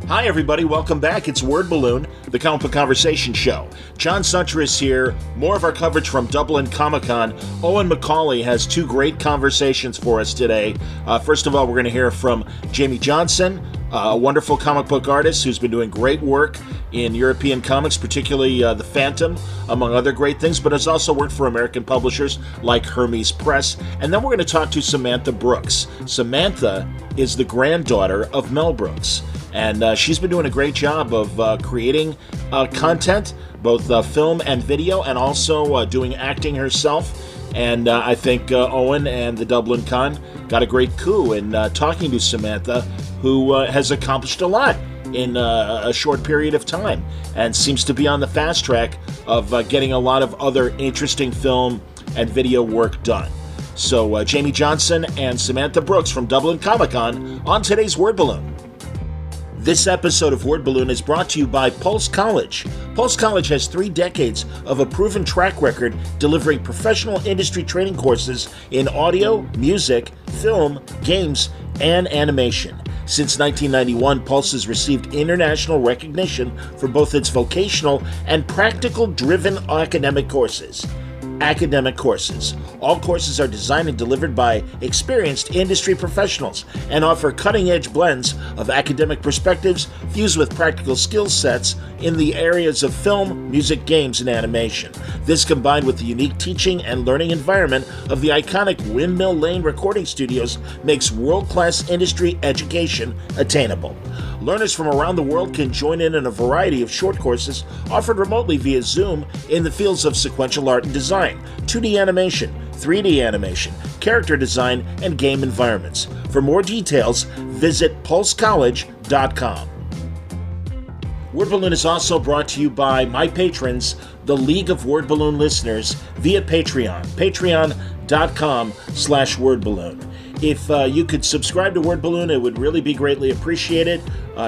Hi, everybody. Welcome back. It's Word Balloon, the comic book conversation show. John Suntress here. More of our coverage from Dublin Comic-Con. Owen McCauley has two great conversations for us today. First of all, we're going to hear from Jamie Johnson, a wonderful comic book artist who's been doing great work in European comics, particularly The Phantom, among other great things, but has also worked for American publishers like Hermes Press. And then we're going to talk to Samantha Brooks. Samantha is the granddaughter of Mel Brooks. And she's been doing a great job of creating content, both film and video, and also doing acting herself. And I think Owen and the Dublin Con got a great coup in talking to Samantha, who has accomplished a lot in a short period of time and seems to be on the fast track of getting a lot of other interesting film and video work done. So Jamie Johnson and Samantha Brooks from Dublin Comic-Con on today's Word Balloon. This episode of Word Balloon is brought to you by Pulse College. Pulse College has 3 decades of a proven track record delivering professional industry training courses in audio, music, film, games, and animation. Since 1991, Pulse has received international recognition for both its vocational and practical-driven academic courses. All courses are designed and delivered by experienced industry professionals and offer cutting-edge blends of academic perspectives fused with practical skill sets in the areas of film, music, games, and animation. This, combined with the unique teaching and learning environment of the iconic Windmill Lane recording studios, makes world-class industry education attainable. Learners from around the world can join in a variety of short courses offered remotely via Zoom in the fields of sequential art and design, 2D animation, 3D animation, character design, and game environments. For more details, visit pulsecollege.com. Word Balloon is also brought to you by my patrons, the League of Word Balloon listeners, via Patreon, patreon.com/wordballoon. If you could subscribe to Word Balloon, it would really be greatly appreciated.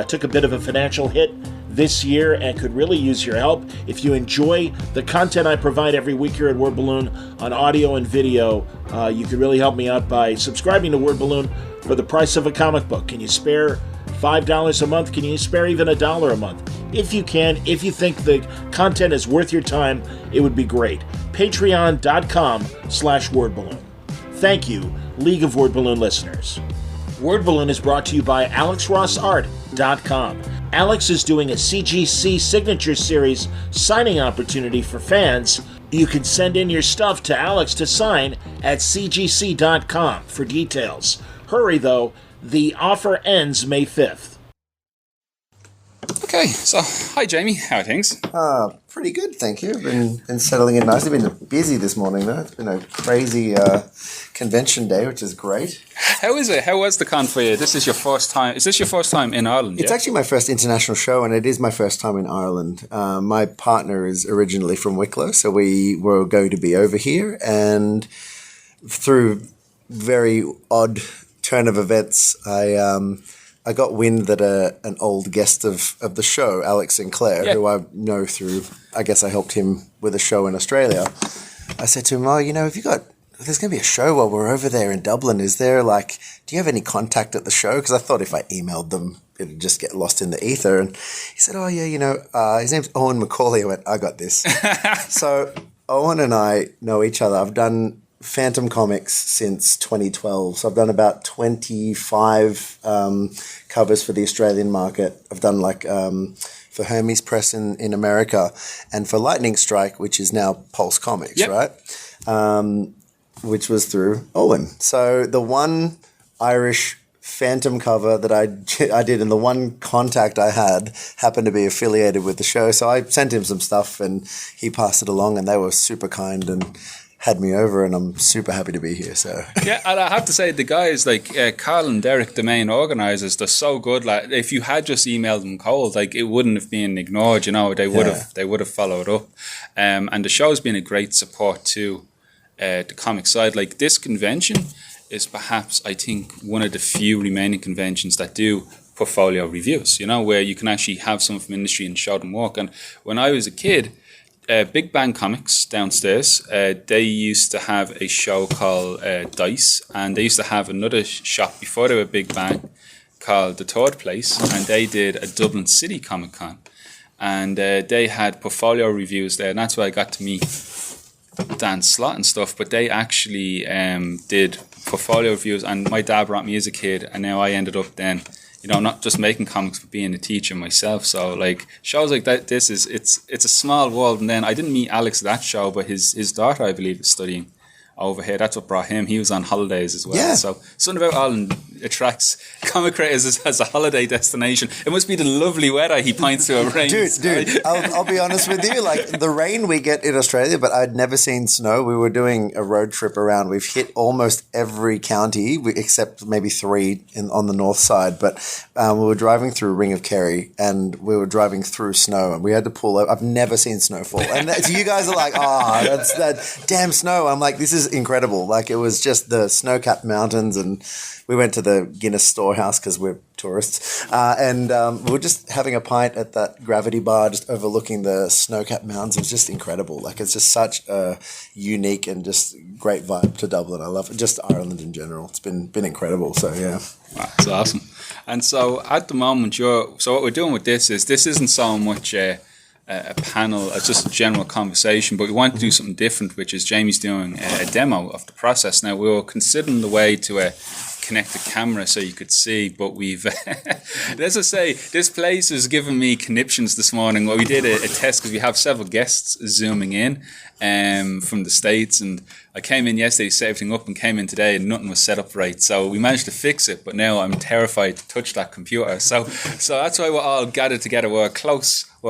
Took a bit of a financial hit this year and could really use your help. If you enjoy the content I provide every week here at Word Balloon on audio and video, you could really help me out by subscribing to Word Balloon for the price of a comic book. Can you spare $5 a month? Can you spare even $1 a month? If you can, if you think the content is worth your time, it would be great. Patreon.com/wordballoon. Thank you, League of Word Balloon listeners. Word Balloon is brought to you by AlexRossArt.com. Alex is doing a CGC Signature Series signing opportunity for fans. You can send in your stuff to Alex to sign at cgc.com for details. Hurry, though. The offer ends May 5th. Okay, so hi Jamie, how are things? Pretty good, thank you. Been settling in nicely. Been busy this morning though. It's been a crazy convention day, which is great. How is it? How was the con for you? This is your first time. Is this your first time in Ireland? It's actually my first international show, and it is my first time in Ireland. My partner is originally from Wicklow, so we were going to be over here, and through very odd turn of events, I got wind that an old guest of the show, Alex Sinclair, who I know through, I guess I helped him with a show in Australia. I said to him, there's going to be a show while we're over there in Dublin. Is there do you have any contact at the show? Because I thought if I emailed them, it would just get lost in the ether. And he said, his name's Owen McCauley. I went, I got this. So Owen and I know each other. I've done Phantom Comics since 2012. So I've done about 25 covers for the Australian market. I've done for Hermes Press in America and for Lightning Strike, which is now Pulse Comics, right? Which was through Owen. So the one Irish Phantom cover that I did and the one contact I had happened to be affiliated with the show. So I sent him some stuff and he passed it along, and they were super kind and had me over, and I'm super happy to be here. So yeah, and I have to say the guys like Carl and Derek, the main organisers, they're so good. Like if you had just emailed them cold, it wouldn't have been ignored. They would have followed up. And the show's been a great support to the comic side. Like this convention is perhaps, I think, one of the few remaining conventions that do portfolio reviews. Where you can actually have someone from industry and show them work. And when I was a kid, Big Bang Comics downstairs, they used to have a show called Dice, and they used to have another shop before they were Big Bang called The Third Place, and they did a Dublin City Comic Con. And they had portfolio reviews there, and that's where I got to meet Dan Slott and stuff. But they actually did portfolio reviews, and my dad brought me as a kid, and now I ended up then, not just making comics, but being a teacher myself. So like shows like that, it's a small world. And then I didn't meet Alex at that show, but his daughter, I believe, is studying over here. That's what brought him. He was on holidays as well. Yeah. So something about Ireland attracts comic creators as a holiday destination. It must be the lovely weather. He points to a rain. Dude, I'll be honest with you. Like the rain we get in Australia, but I'd never seen snow. We were doing a road trip around. We've hit almost every county except maybe 3 on the north side. But we were driving through Ring of Kerry, and we were driving through snow, and we had to pull over. I've never seen snowfall, and so you guys are like, that's that damn snow. I'm like, this is incredible. Like it was just the snow-capped mountains, and we went to the Guinness storehouse because we're tourists, and we were just having a pint at that Gravity Bar just overlooking the snow-capped mountains. It was just incredible. Like it's just such a unique and just great vibe to Dublin. I love it. Just Ireland in general. It's been incredible. So yeah. That's awesome. And so at the moment so what we're doing with this isn't so much a panel, it's just a general conversation, but we want to do something different, which is Jamie's doing a demo of the process. Now, we were considering the way to connect the camera so you could see, but we've, as I say, this place has given me conniptions this morning. Well, we did a test because we have several guests zooming in from the States, and I came in yesterday, set everything up, and came in today and nothing was set up right. So we managed to fix it, but now I'm terrified to touch that computer. So that's why we're all gathered together. We're a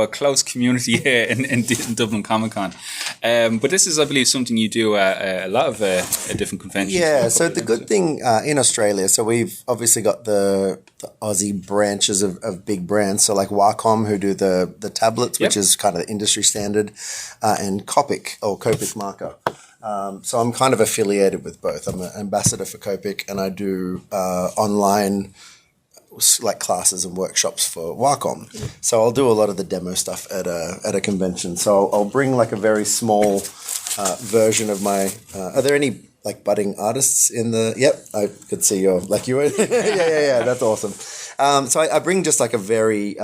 close community here in Dublin Comic Con. But this is, I believe, something you do a lot of different conventions. Yeah, so the good thing in Australia, so we've obviously got the Aussie branches of big brands. So like Wacom, who do the tablets, which is kind of the industry standard, and Copic or Copic marker. So I'm kind of affiliated with both. I'm an ambassador for Copic, and I do online like classes and workshops for Wacom. So I'll do a lot of the demo stuff at a convention. So I'll bring like a very small version of my. Are there any like budding artists in the? Yep, I could see your like you were. yeah. That's awesome. So I bring just like a very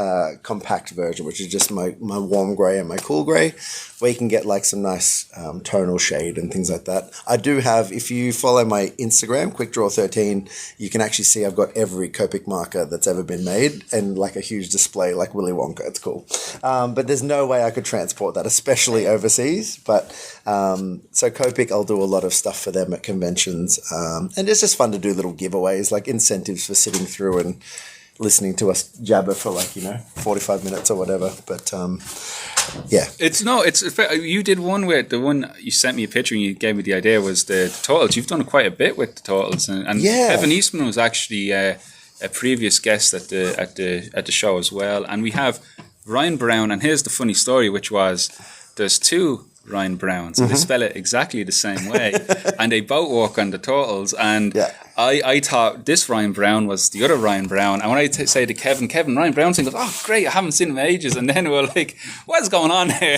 compact version, which is just my warm grey and my cool grey, where you can get like some nice tonal shade and things like that. I do have, if you follow my Instagram, QuickDraw13, you can actually see I've got every Copic marker that's ever been made and like a huge display like Willy Wonka. It's cool. But there's no way I could transport that, especially overseas. But so Copic, I'll do a lot of stuff for them at conventions. And it's just fun to do little giveaways, like incentives for sitting through and listening to us jabber for 45 minutes or whatever. But yeah, it's you did one with the one you sent me a picture and you gave me the idea was the totals. You've done quite a bit with the totals, and yeah. Evan Eastman was actually a previous guest at the show as well. And we have Ryan Brown, and here's the funny story, which was there's 2 Ryan Browns, and they spell it exactly the same way, and they both work on the totals. And I thought this Ryan Brown was the other Ryan Brown, and when I say to Kevin, Ryan Brown goes, "Oh, great! I haven't seen him in ages." And then we're like, "What's going on here?"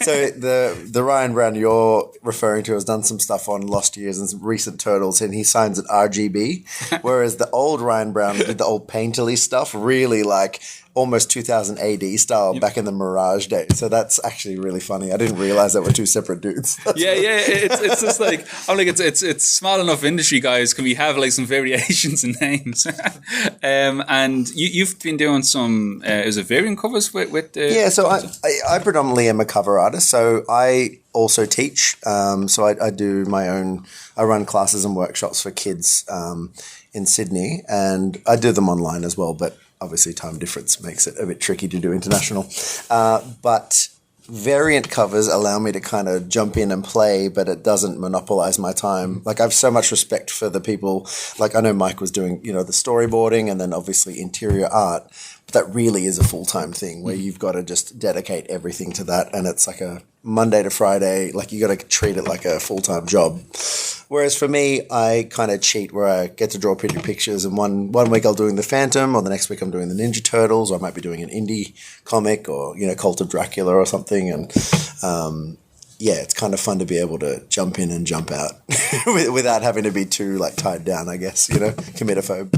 So the Ryan Brown you're referring to has done some stuff on Lost Years and some recent Turtles, and he signs at RGB, whereas the old Ryan Brown did the old painterly stuff, really like almost 2000 AD style back in the Mirage days. So that's actually really funny. I didn't realize that were 2 separate dudes. It's just like, I'm like, it's small enough industry, guys. Can we have like some variations in names? And you've been doing some, is it variant covers with yeah, so I predominantly am a cover artist. So I also teach. So I do my own, I run classes and workshops for kids in Sydney, and I do them online as well, but obviously time difference makes it a bit tricky to do international. But variant covers allow me to kind of jump in and play, but it doesn't monopolize my time. Like I have so much respect for the people. Like I know Mike was doing, the storyboarding and then obviously interior art, but that really is a full-time thing where you've got to just dedicate everything to that. And it's like a Monday to Friday, like you got to treat it like a full-time job. Whereas for me, I kind of cheat where I get to draw pretty pictures, and one week I'll doing the Phantom, or the next week I'm doing the Ninja Turtles, or I might be doing an indie comic, or Cult of Dracula or something. And it's kind of fun to be able to jump in and jump out without having to be too like tied down, I guess, committophobe.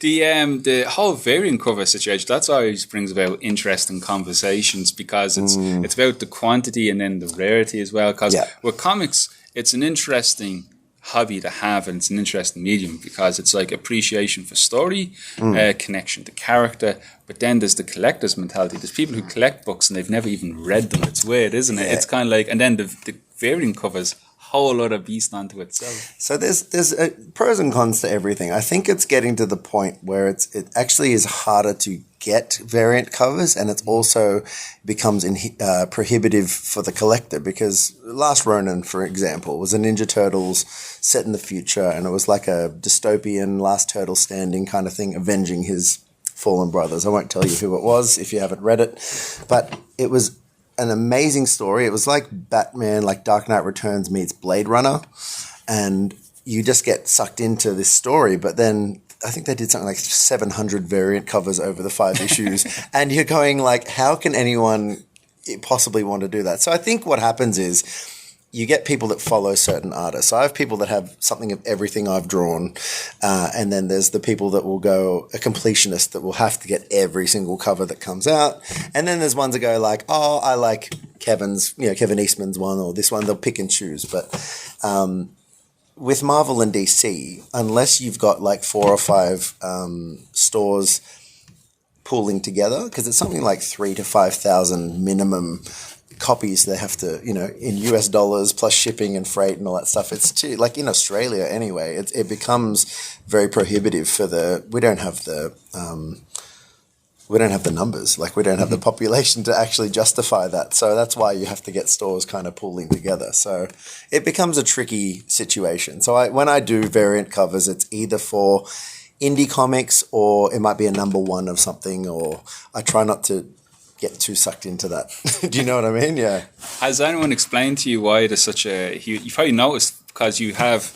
The whole variant cover situation, that's always brings about interesting conversations because it's about the quantity and then the rarity as well. Because with comics, it's an interesting hobby to have, and it's an interesting medium because it's like appreciation for story, connection to character, but then there's the collector's mentality. There's people who collect books and they've never even read them. It's weird, isn't it? It's kind of like, and then the variant covers, whole other beast onto itself. So there's pros and cons to everything. I think it's getting to the point where it actually is harder to get variant covers, and it also becomes prohibitive for the collector, because Last Ronin, for example, was a Ninja Turtles set in the future, and it was like a dystopian Last Turtle standing kind of thing, avenging his fallen brothers. I won't tell you who it was if you haven't read it, but it was an amazing story. It was like Batman, like Dark Knight Returns meets Blade Runner, and you just get sucked into this story. But then I think they did something like 700 variant covers over the 5 issues, and you're going like, how can anyone possibly want to do that? So I think what happens is you get people that follow certain artists. So I have people that have something of everything I've drawn, and then there's the people that will go a completionist that will have to get every single cover that comes out, and then there's ones that go like, oh, I like Kevin Eastman's one or this one. They'll pick and choose, but with Marvel and DC, unless you've got like 4 or 5 stores pooling together, because it's something like 3,000 to 5,000 minimum copies they have to, in US dollars plus shipping and freight and all that stuff. It's too, like in Australia anyway, it becomes very prohibitive we don't have the numbers, like we don't have the population to actually justify that. So that's why you have to get stores kind of pooling together. So it becomes a tricky situation. So when I do variant covers, it's either for indie comics or it might be a number 1 of something, or I try not to get too sucked into that. Do you know what I mean? Yeah. Has anyone explained to you why there's such a huge... You probably noticed because you have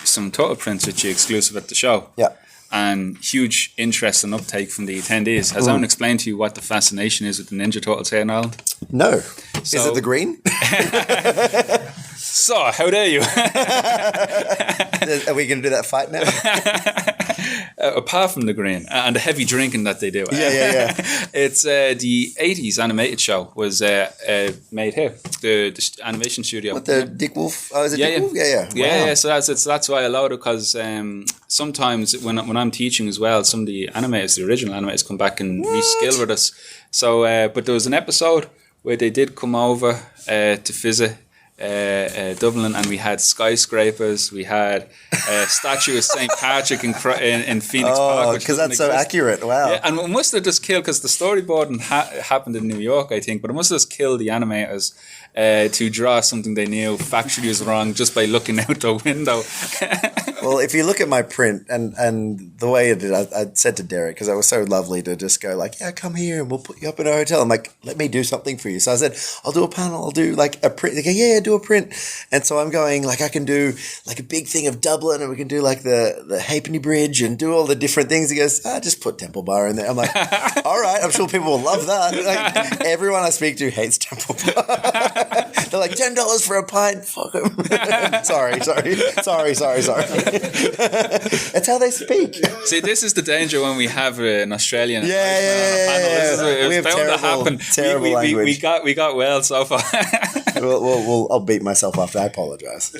some total prints which are exclusive at the show. Yeah. And huge interest and uptake from the attendees. Has anyone explained to you what the fascination is with the Ninja Turtles here in Ireland? No. Is it the green? So, how dare you? Are we going to do that fight now? Apart from the green and the heavy drinking that they do. Yeah. It's the 80s animated show was made here. The animation studio. What, the Dick Wolf? Oh, is it Dick Wolf? Yeah. Wow. Yeah, so that's why I allowed it, because sometimes when I'm teaching as well, some of the animators, the original animators, come back and reskill with us. So, but there was an episode where they did come over to visit Dublin, and we had skyscrapers, we had a statue of St. Patrick in Phoenix Park. Oh, because that's so accurate. Wow. Yeah, and it must have just killed, because the storyboarding happened in New York, I think, but it must have just killed the animators to draw something they knew factually was wrong just by looking out the window. Well, if you look at my print and the way it did, I said to Derek, because I was so lovely to just go like, yeah, come here and we'll put you up in a hotel. I'm like, let me do something for you. So I said, I'll do a panel. I'll do like a print. They go, yeah, do a print. And so I'm going like, I can do like a big thing of Dublin, and we can do like the Halfpenny Bridge and do all the different things. He goes, just put Temple Bar in there. I'm like, all right, I'm sure people will love that. Like, everyone I speak to hates Temple Bar. They're like, $10 for a pint. Fuck them. Sorry. That's how they speak. See, this is the danger when we have an Australian. Yeah. We have terrible language. We got well so far. I'll beat myself after. I apologize.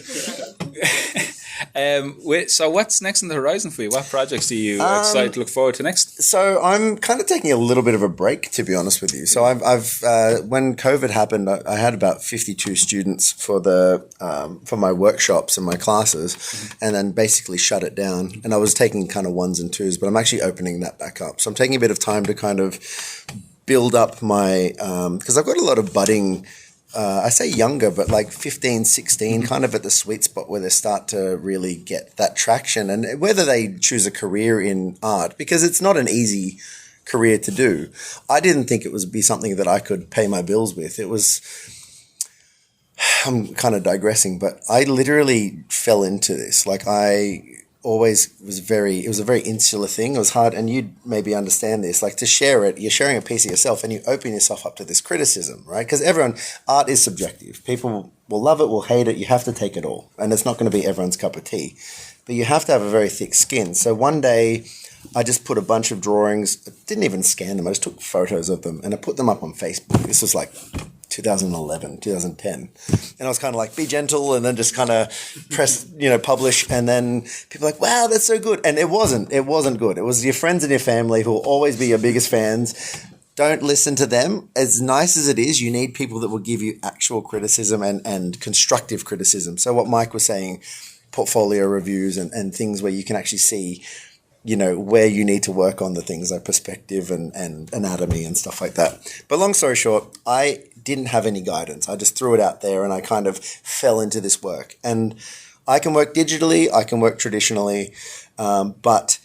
So what's next on the horizon for you? What projects do you excited to look forward to next? So I'm kind of taking a little bit of a break, to be honest with you. So I've when COVID happened, I had about 52 students for my workshops and my classes, and then basically shut it down. And I was taking kind of 1s and 2s, but I'm actually opening that back up. So I'm taking a bit of time to kind of build up my because I've got a lot of budding. I say younger, but like 15, 16, kind of at the sweet spot where they start to really get that traction, and whether they choose a career in art, because it's not an easy career to do. I didn't think it would be something that I could pay my bills with. I'm kind of digressing, but I literally fell into this. Like I always it was a very insular thing. It was hard, and you'd maybe understand this, like to share it, you're sharing a piece of yourself and you open yourself up to this criticism, right? Because art is subjective. People will love it, will hate it. You have to take it all. And it's not going to be everyone's cup of tea. but you have to have a very thick skin. So one day I just put a bunch of drawings, didn't even scan them, I just took photos of them and I put them up on Facebook. This was like 2011, 2010. And I was kind of like, be gentle, and then just kind of press, publish. And then people were like, wow, that's so good. And it wasn't good. It was your friends and your family who will always be your biggest fans. Don't listen to them. As nice as it is, you need people that will give you actual criticism and constructive criticism. So what Mike was saying, portfolio reviews and things where you can actually see, where you need to work on the things like perspective and anatomy and stuff like that. But long story short, I didn't have any guidance. I just threw it out there and I kind of fell into this work. And I can work digitally, I can work traditionally, but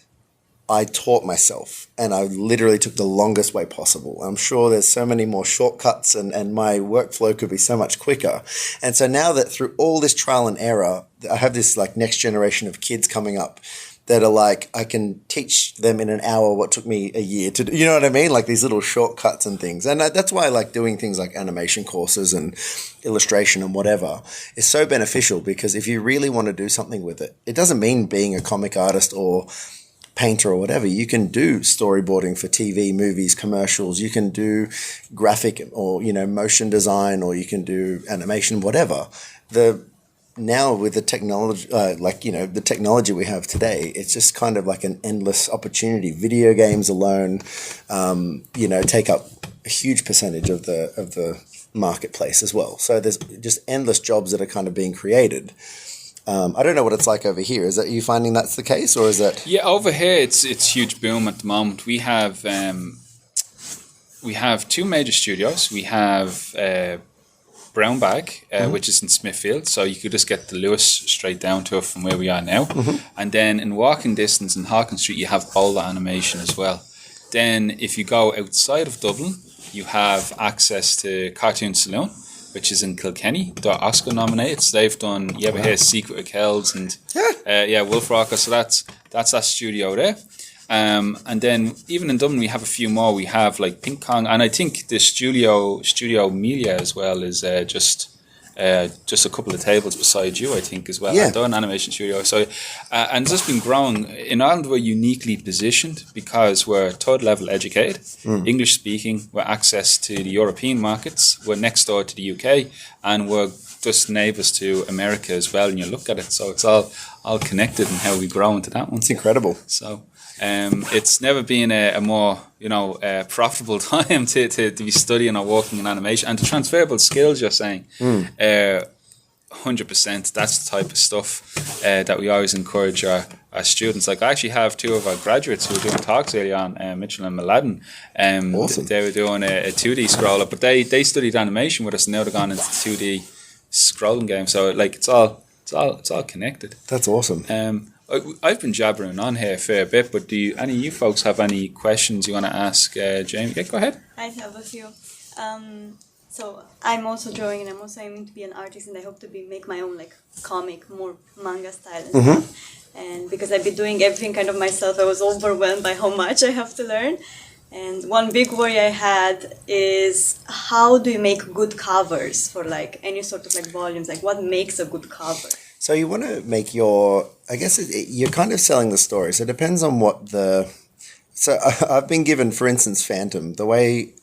I taught myself and I literally took the longest way possible. I'm sure there's so many more shortcuts and my workflow could be so much quicker. And so now that through all this trial and error, I have this like next generation of kids coming up that are like, I can teach them in an hour what took me a year to do. You know what I mean? Like these little shortcuts and things. And that's why I like doing things like animation courses and illustration and whatever is so beneficial, because if you really want to do something with it, it doesn't mean being a comic artist or painter or whatever. You can do storyboarding for TV, movies, commercials. You can do graphic or, motion design, or you can do animation, whatever. Now with the technology, the technology we have today, it's just kind of like an endless opportunity. Video games alone, take up a huge percentage of the marketplace as well. So there's just endless jobs that are kind of being created. I don't know what it's like over here. Is that you finding that's the case, or is that? Yeah, over here it's huge boom at the moment. We have two major studios. We have Brown Bag, which is in Smithfield, so you could just get the Lewis straight down to it from where we are now. And then in walking distance in Hawkins Street, you have Boulder Animation as well. Then if you go outside of Dublin, you have access to Cartoon Saloon, which is in Kilkenny. They're Oscar nominated. So they've done, you ever hear Secret of Kells and Wolf Rocker. So that's that studio there. And then even in Dublin, we have a few more. We have like Ping Pong, and I think the Studio Media as well is just a couple of tables beside you, I think, as well. Yeah. They're an animation studio. So, and it's just been growing. In Ireland, we're uniquely positioned because we're third level educated, English speaking, we're access to the European markets, we're next door to the UK, and we're just neighbours to America as well. And you look at it, so it's all connected in how we grow into that one. It's incredible. So. It's never been a more profitable time to be studying or working in animation, and the transferable skills you're saying, 100%. That's the type of stuff that we always encourage our students. Like I actually have two of our graduates who were doing talks early on, Mitchell and Mladen. Awesome. They were doing a 2D scroller, but they studied animation with us, and now they've gone into 2D scrolling games. So like it's all connected. That's awesome. I've been jabbering on here a fair bit, but do any of you folks have any questions you want to ask Jamie? Yeah, go ahead. I have a few. So I'm also drawing, and I'm also aiming to be an artist, and I hope to make my own like comic, more manga style and stuff. And because I've been doing everything kind of myself, I was overwhelmed by how much I have to learn. And one big worry I had is, how do you make good covers for like any sort of like volumes? Like what makes a good cover? So you want to make you're kind of selling the story. So it depends on what so I've been given, for instance, Phantom, the way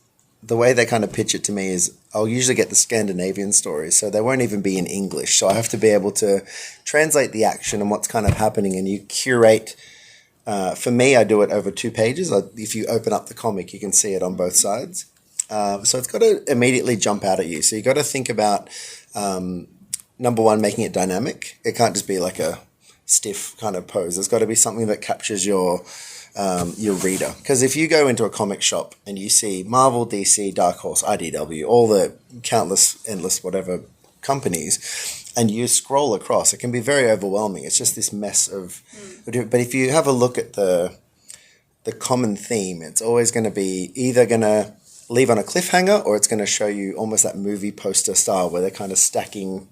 they kind of pitch it to me is I'll usually get the Scandinavian stories. So they won't even be in English. So I have to be able to translate the action and what's kind of happening, and you curate. For me, I do it over 2 pages. If you open up the comic, you can see it on both sides. So it's got to immediately jump out at you. So you got to think about, number one, making it dynamic. It can't just be like a stiff kind of pose. There's got to be something that captures your reader. Because if you go into a comic shop and you see Marvel, DC, Dark Horse, IDW, all the countless, endless, whatever companies, and you scroll across, it can be very overwhelming. It's just this mess of... But if you have a look at the common theme, it's always going to be either going to leave on a cliffhanger, or it's going to show you almost that movie poster style where they're kind of stacking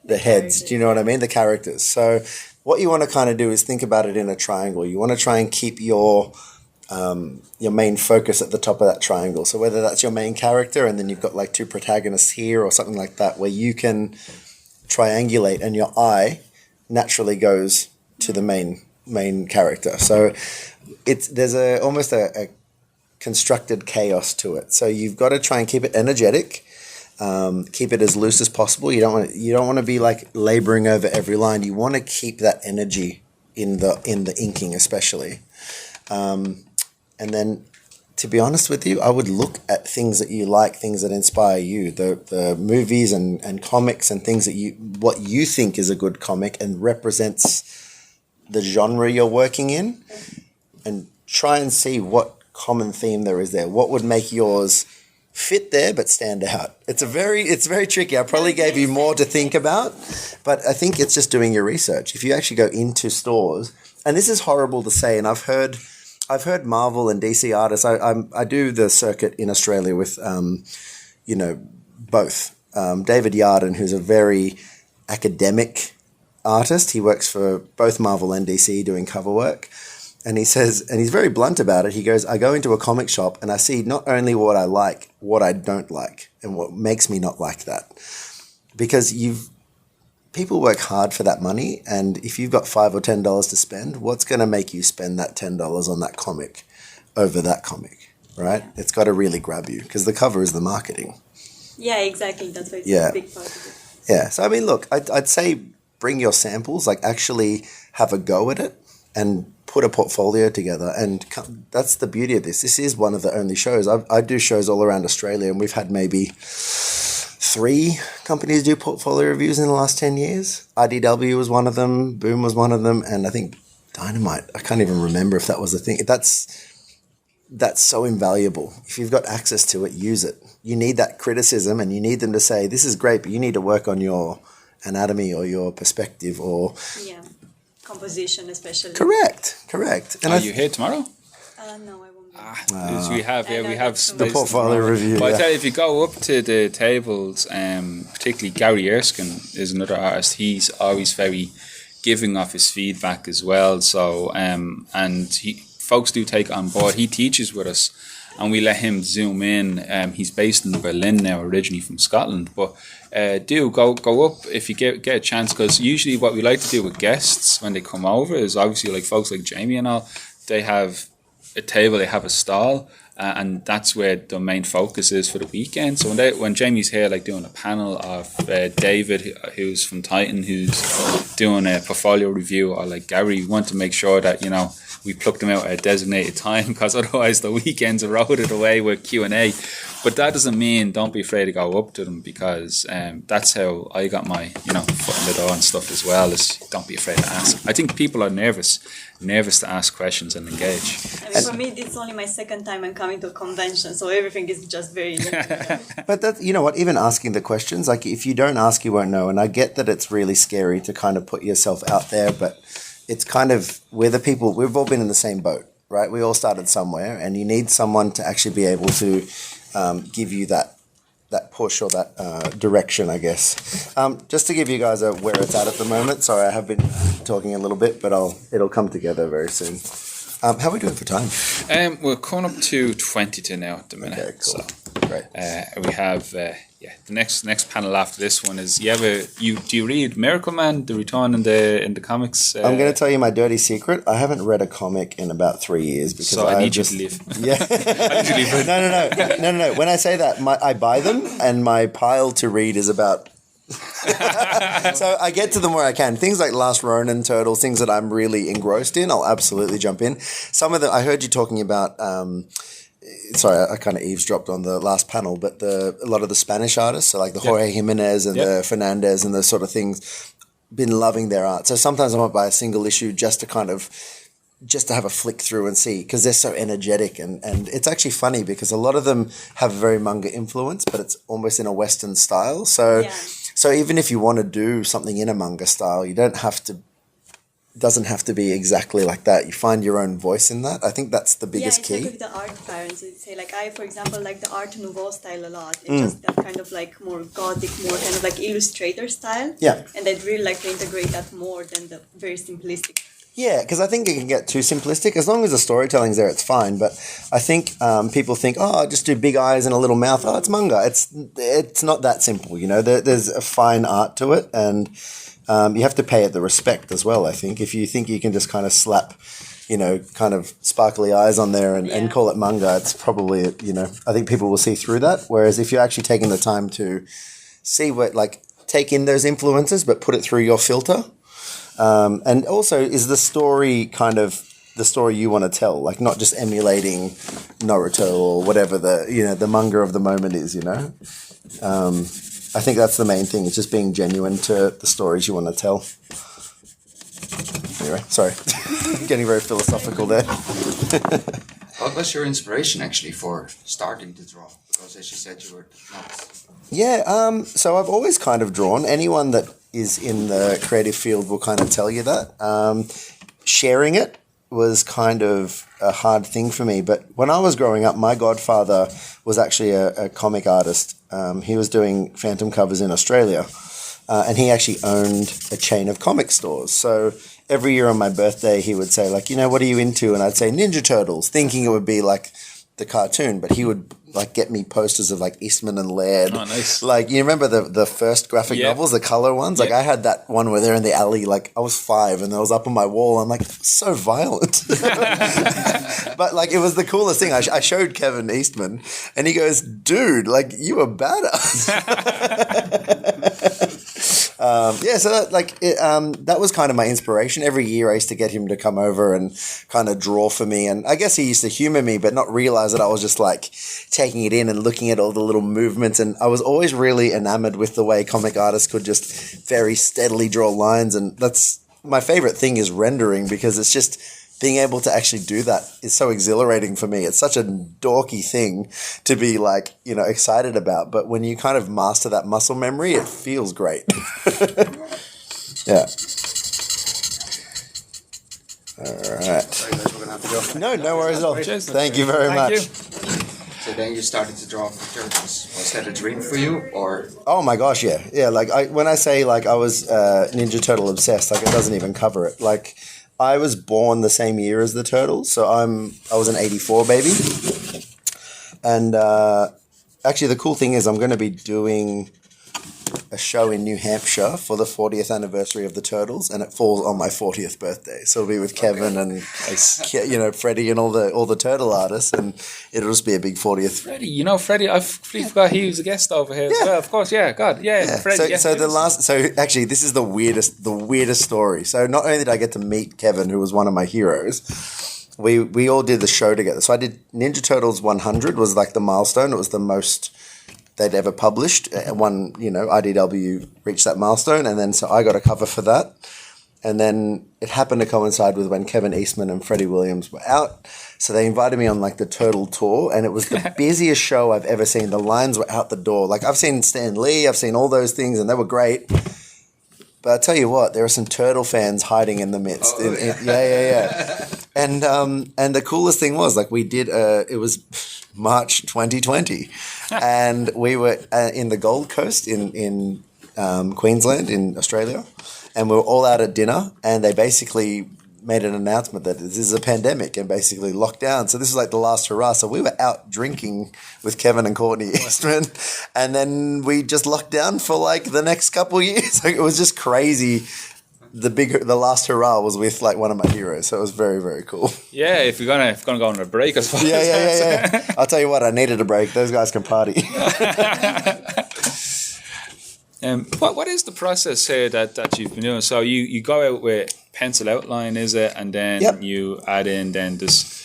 the heads. Do you know what I mean? The characters. So what you want to kind of do is think about it in a triangle. You want to try and keep your main focus at the top of that triangle. So whether that's your main character and then you've got like 2 protagonists here or something like that, where you can triangulate and your eye naturally goes to the main character. So there's almost a constructed chaos to it. So you've got to try and keep it energetic, keep it as loose as possible. You don't want to be like laboring over every line. You want to keep that energy in the inking, especially. And then, to be honest with you, I would look at things that you like, things that inspire you, the movies and comics and things that what you think is a good comic and represents the genre you're working in, and try and see what common theme there is there. What would make yours fit there but stand out? It's very tricky. I probably gave you more to think about, but I think it's just doing your research. If you actually go into stores, and this is horrible to say, and I've heard Marvel and DC artists. I do the circuit in Australia with, both. David Yarden, who's a very academic artist. He works for both Marvel and DC doing cover work. And he says, and he's very blunt about it, he goes, I go into a comic shop and I see not only what I like, what I don't like, and what makes me not like that. Because people work hard for that money, and if you've got $5 or $10 to spend, what's going to make you spend that $10 on that comic over that comic, right? It's got to really grab you, because the cover is the marketing. Yeah, exactly. That's why it's a big part of it. Yeah. So, I mean, look, I'd say bring your samples, like actually have a go at it and put a portfolio together. And that's the beauty of this. This is one of the only shows. I do shows all around Australia, and we've had maybe 3 companies do portfolio reviews in the last 10 years. IDW was one of them, Boom was one of them, and I think Dynamite, I can't even remember if that was a thing. That's so invaluable. If you've got access to it, use it. You need that criticism, and you need them to say, this is great, but you need to work on your anatomy or your perspective or... Yeah, composition especially. Correct. And Are you here tomorrow? No, I won't be. We have the portfolio review. But I tell you, if you go up to the tables, particularly Gary Erskine is another artist. He's always very giving off his feedback as well. So folks do take it on board. He teaches with us, and we let him zoom in. He's based in Berlin now, originally from Scotland, but do go up if you get a chance, because usually what we like to do with guests when they come over is obviously like folks like Jamie and all, they have a table, they have a stall, and that's where the main focus is for the weekend. So when Jamie's here, like doing a panel of David, who's from Titan, who's doing a portfolio review, or like Gary, we want to make sure that we pluck them out at a designated time, because otherwise the weekend's eroded away with Q&A. But that doesn't mean don't be afraid to go up to them, because that's how I got my foot in the door and stuff as well, is don't be afraid to ask. I think people are nervous to ask questions and engage. I mean, for me, it's only my second time I'm coming to a convention, so everything is just very new. But that, even asking the questions, like if you don't ask, you won't know. And I get that it's really scary to kind of put yourself out there, but it's kind of, we've all been in the same boat, right? We all started somewhere, and you need someone to actually be able to give you that push or that direction, I guess. Just to give you guys where it's at the moment. Sorry, I have been talking a little bit, but it'll come together very soon. How are we doing for time? We're coming up to 20 to now at the minute. Okay, cool. So, great. We have the next panel after this one is do you read Miracle Man, The Return in the comics? I'm going to tell you my dirty secret. I haven't read a comic in about 3 years because so I need you to leave. Yeah. No. When I say that, I buy them, and my pile to read is about. So I get to them where I can. Things like Last Ronin, Turtles, things that I'm really engrossed in, I'll absolutely jump in. Some of them I heard you talking about. Sorry, I kind of eavesdropped on the last panel, but a lot of the Spanish artists, so like the Jorge Jimenez and the Fernandez and those sort of things, been loving their art. So sometimes I might buy a single issue just to have a flick through and see, because they're so energetic, and it's actually funny because a lot of them have very manga influence, but it's almost in a Western style. So even if you want to do something in a manga style, doesn't have to be exactly like that. You find your own voice in that. I think that's the biggest key. Yeah, it's like with the art parents. I'd say, like, I, for example, like the Art Nouveau style a lot. It's just that kind of like more gothic, more kind of like illustrator style. Yeah. And I'd really like to integrate that more than the very simplistic. Yeah, because I think it can get too simplistic. As long as the storytelling's there, it's fine. But I think people think, just do big eyes and a little mouth. Oh, it's manga. It's not that simple, There's a fine art to it, and you have to pay it the respect as well, I think. If you think you can just kind of slap, kind of sparkly eyes on there and call it manga, it's probably, I think people will see through that. Whereas if you're actually taking the time to see take in those influences, but put it through your filter. And also, is the story kind of the story you want to tell, like not just emulating Naruto or whatever the manga of the moment is, I think that's the main thing. It's just being genuine to the stories you want to tell. Anyway, sorry. Getting very philosophical there. What was your inspiration actually for starting to draw? Because as you said, you were not... Yeah, so I've always kind of drawn. Anyone that is in the creative field will kind of tell you that. Sharing it was kind of a hard thing for me. But when I was growing up, my godfather was actually a comic artist. He was doing phantom covers in Australia. And he actually owned a chain of comic stores. So every year on my birthday, he would say, what are you into? And I'd say Ninja Turtles, thinking it would be like the cartoon. But he would get me posters of Eastman and Laird. Oh, nice. You remember the first graphic novels, the color ones? I had that one where they're in the alley. I was 5 and I was up on my wall. I'm so violent. But it was the coolest thing. I showed Kevin Eastman and he goes, dude, you a badass. So that was kind of my inspiration. Every year I used to get him to come over and kind of draw for me. And I guess he used to humor me, but not realize that I was just taking it in and looking at all the little movements. And I was always really enamored with the way comic artists could just very steadily draw lines. And that's my favorite thing is rendering, because it's just being able to actually do that is so exhilarating for me. It's such a dorky thing to be excited about. But when you kind of master that muscle memory, it feels great. Yeah. All right. Sorry guys, we're going to have to go. No worries at all. Cheers. Thank you very much. You. So then you started to draw turtles. Was that a dream for you, or? Oh my gosh, yeah. Yeah, when I say I was Ninja Turtle obsessed, it doesn't even cover it. I was born the same year as the Turtles, so I was an 84 baby. And actually the cool thing is I'm going to be doing a show in New Hampshire for the 40th anniversary of the Turtles, and it falls on my 40th birthday. So it'll be with Kevin and Freddie and all the Turtle artists, and it'll just be a big 40th. Freddie, I forgot he was a guest over here as well. Of course, yeah, God, yeah. Freddie, actually this is the weirdest story. So not only did I get to meet Kevin, who was one of my heroes, we all did the show together. So I did Ninja Turtles 100 was the milestone. It was the most they'd ever published. One, IDW reached that milestone, and then so I got a cover for that. And then it happened to coincide with when Kevin Eastman and Freddie Williams were out. So they invited me on the Turtle tour, and it was the busiest show I've ever seen. The lines were out the door. I've seen Stan Lee, I've seen all those things, and they were great. But I tell you what, there are some Turtle fans hiding in the midst. Oh, yeah. And the coolest thing was we did it was March 2020, and we were in the Gold Coast in Queensland in Australia, and we were all out at dinner, and they basically made an announcement that this is a pandemic and basically locked down. So this was the last hurrah. So we were out drinking with Kevin and Courtney Eastman, and then we just locked down for the next couple of years. It was just crazy. The last hurrah was with one of my heroes, so it was very, very cool. Yeah, if you're gonna go on a break, I suppose. Yeah. I'll tell you what, I needed a break. Those guys can party. What is the process here that you've been doing? So you go out with pencil outline, is it, and then you add in this.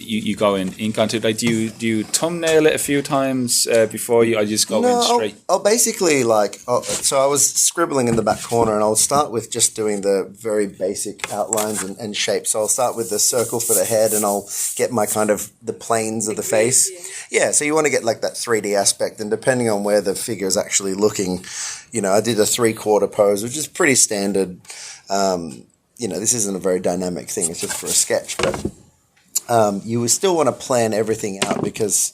You go in ink onto it. Do you thumbnail it a few times before you? I just go in straight. I'll basically so I was scribbling in the back corner, and I'll start with just doing the very basic outlines and shapes. So I'll start with the circle for the head, and I'll get my kind of the planes of the face. Yeah, so you want to get that 3D aspect, and depending on where the figure is actually looking, I did a 3/4 pose, which is pretty standard. This isn't a very dynamic thing; it's just for a sketch, but. You would still want to plan everything out because,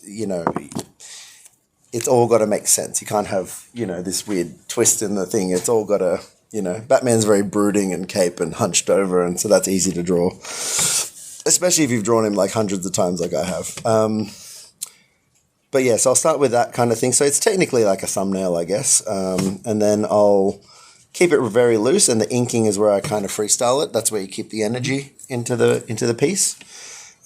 it's all got to make sense. You can't have, this weird twist in the thing. It's all got to, Batman's very brooding and cape and hunched over, and so that's easy to draw. Especially if you've drawn him hundreds of times like I have. But yes, I'll start with that kind of thing. So it's technically like a thumbnail, I guess. And then I'll keep it very loose, and the inking is where I kind of freestyle it. That's where you keep the energy into the piece.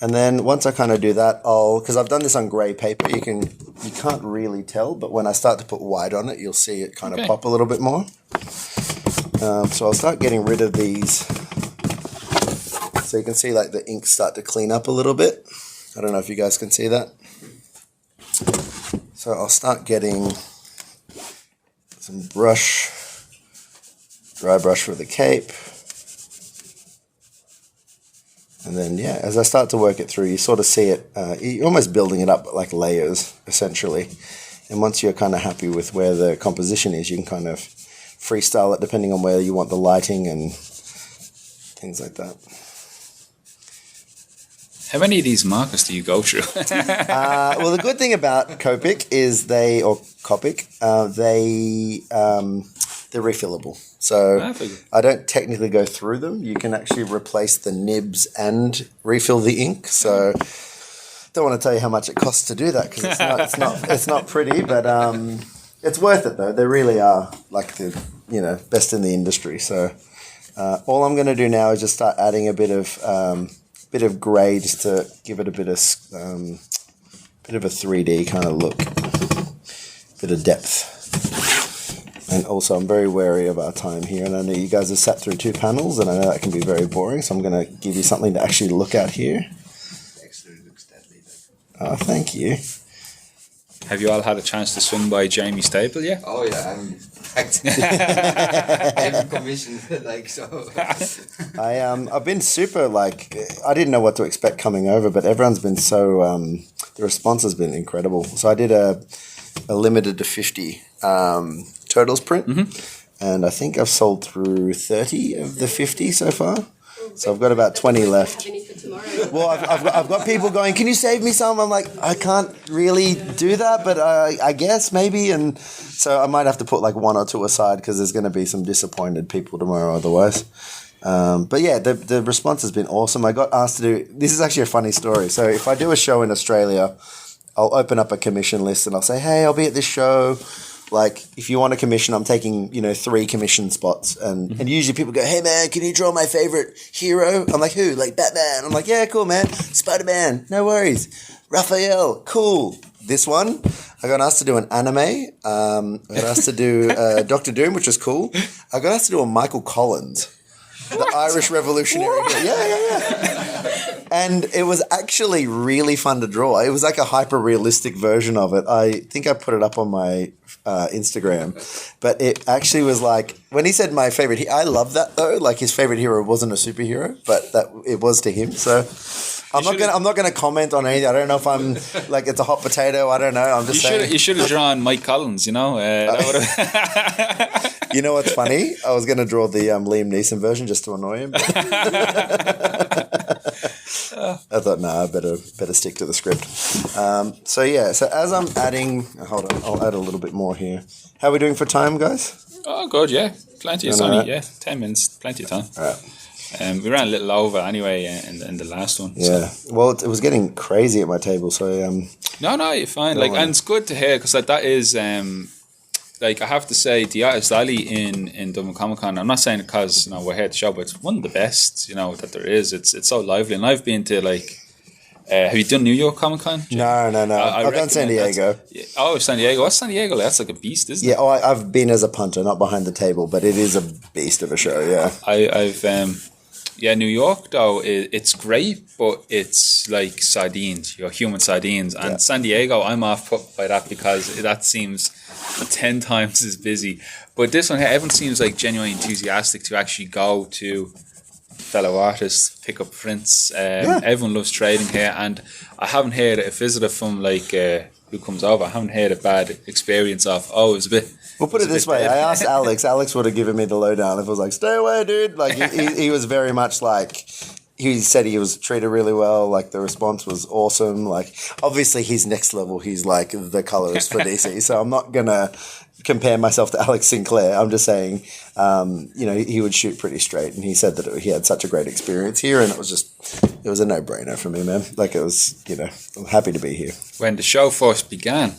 And then once I kind of do that, because I've done this on grey paper, you can't really tell, but when I start to put white on it, you'll see it kind of pop a little bit more. So I'll start getting rid of these. So you can see like the ink start to clean up a little bit. I don't know if you guys can see that. So I'll start getting some dry brush for the cape. And then, as I start to work it through, you sort of see it, you're almost building it up like layers, essentially. And once you're kind of happy with where the composition is, you can kind of freestyle it depending on where you want the lighting and things like that. How many of these markers do you go through? Well, the good thing about Copic is they're refillable. So I don't technically go through them. You can actually replace the nibs and refill the ink. So don't want to tell you how much it costs to do that because it's not pretty, but it's worth it though. They really are like the best in the industry. So all I'm going to do now is just start adding a bit of grey just to give it a bit of a 3D kind of look, bit of depth. And also, I'm very wary of our time here, and I know you guys have sat through 2 panels, and I know that can be very boring, so I'm going to give you something to actually look at here. It actually looks deadly. Oh, thank you. Have you all had a chance to swing by Jamie Staple yet? Oh yeah, I'm commissioned so. I've been super I didn't know what to expect coming over, but everyone's been so the response has been incredible. So I did a limited to 50 Turtles print, and I think I've sold through 30 of the 50 so far. So I've got about 20 left. Well, I've got people going, can you save me some? I'm like, I can't really do that, but I guess maybe. And so I might have to put like 1 or 2 aside because there's going to be some disappointed people tomorrow otherwise. But yeah, the response has been awesome. I got asked to do, this is actually a funny story. So if I do a show in Australia, I'll open up a commission list and I'll say, hey, I'll be at this show. Like, if you want a commission, I'm taking, 3 commission spots. And usually people go, hey, man, can you draw my favorite hero? I'm like, who? Like, Batman. I'm like, yeah, cool, man. Spider-Man. No worries. Raphael. Cool. This one, I got asked to do an anime. I got asked to do Doctor Doom, which was cool. I got asked to do a Michael Collins. The Irish Revolutionary. Yeah. And it was actually really fun to draw. It was like a hyper-realistic version of it. I think I put it up on my Instagram. But it actually was like, when he said my favorite, I love that though. Like his favorite hero wasn't a superhero, but that it was to him. So I'm not gonna comment on anything. I don't know if I'm like it's a hot potato. I don't know. I'm just saying. You should have drawn Mike Collins. That would have. You know what's funny? I was gonna draw the Liam Neeson version just to annoy him. I thought, I better stick to the script. So as I'm adding, hold on, I'll add a little bit more here. How are we doing for time, guys? Oh, good, yeah. Plenty of time, yeah. 10 minutes, plenty of time. All right. We ran a little over anyway in the last one. Yeah. So. Well, it was getting crazy at my table, so No, you're fine. And it's good to hear because that is I have to say the Artist Alley in Dublin Comic Con. I'm not saying it because we're here at the show, but it's one of the best that there is. It's so lively, and I've been to have you done New York Comic Con? No. I've done San Diego. San Diego. What's San Diego? That's like a beast, isn't it? Yeah. I've been as a punter, not behind the table, but it is a beast of a show. Yeah. I've New York though it's great, but it's like sardines, human sardines. And San Diego, I'm off put by that because that seems 10 times as busy. But this one here, everyone seems like genuinely enthusiastic to actually go to fellow artists, pick up prints. Everyone loves trading here, and I haven't heard a visitor from who comes over. I haven't heard a bad experience of. Oh, it was a bit. We'll put it this way. I asked Alex. Alex would have given me the lowdown if it was like, stay away, dude. Like he was very much like. He said he was treated really well. Like the response was awesome. Like obviously he's next level. He's like the colorist for DC. So I'm not gonna compare myself to Alex Sinclair. I'm just saying, he would shoot pretty straight. And he said that he had such a great experience here, and it was a no-brainer for me, man. Like it was, I'm happy to be here. When the show first began,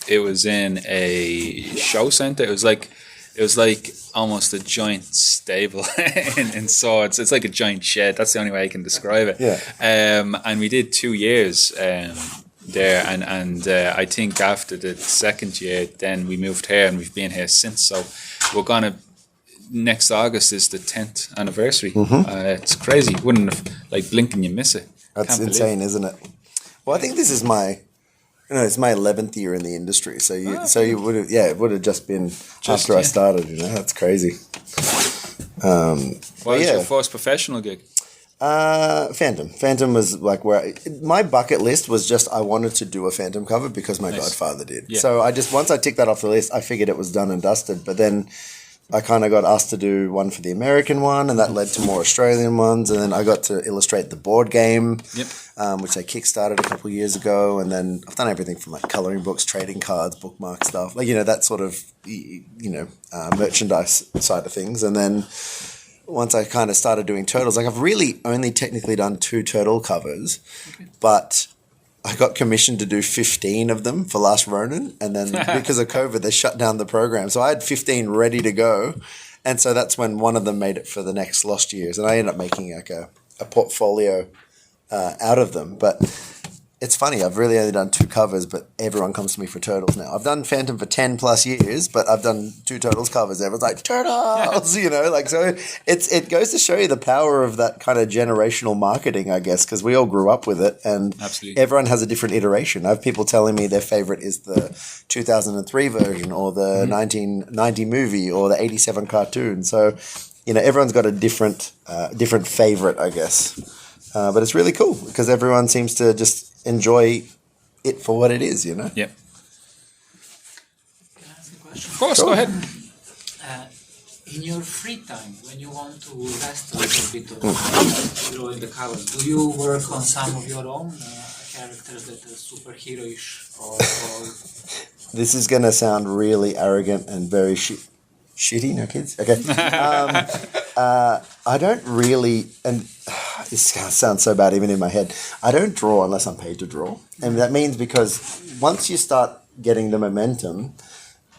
it was in a show center. It was like It was like almost a giant stable in Swords. It's like a giant shed. That's the only way I can describe it. Yeah. And we did 2 years there, and I think after the second year, then we moved here, and we've been here since. So we're gonna. Next August is the 10th anniversary. It's crazy. Wouldn't have, like, blink and you miss it. That's insane, isn't it? Well, I think this is it's my 11th year in the industry. So you would have, it would have just been after I started. That's crazy. What was your first professional gig? Phantom. Phantom was like my bucket list was just I wanted to do a Phantom cover because my godfather did. Yeah. So once I ticked that off the list, I figured it was done and dusted. But then I kind of got asked to do one for the American one, and that led to more Australian ones. And then I got to illustrate the board game, which I kickstarted a couple of years ago. And then I've done everything from like coloring books, trading cards, bookmark stuff, like that sort of merchandise side of things. And then once I kind of started doing turtles, like I've really only technically done 2 turtle covers, but I got commissioned to do 15 of them for Last Ronin, and then because of COVID, they shut down the program. So I had 15 ready to go, and so that's when one of them made it for the next Lost Years, and I ended up making like a portfolio out of them. But it's funny, I've really only done 2 covers, but everyone comes to me for Turtles now. I've done Phantom for 10 plus years, but I've done 2 Turtles covers. Everyone's like, Turtles, so it goes to show you the power of that kind of generational marketing, I guess, because we all grew up with it, and everyone has a different iteration. I have people telling me their favorite is the 2003 version, or the 1990 movie, or the 87 cartoon. So, everyone's got a different favorite, I guess. But it's really cool because everyone seems to just enjoy it for what it is, Yep. Can I ask a question? Of course, go ahead. In your free time, when you want to rest a little bit or drawing the covers, do you work on some of your own characters that are superhero-ish? Or This is going to sound really arrogant and very shitty, no kids? Okay. I don't really, and this sounds so bad even in my head, I don't draw unless I'm paid to draw. And that means because once you start getting the momentum,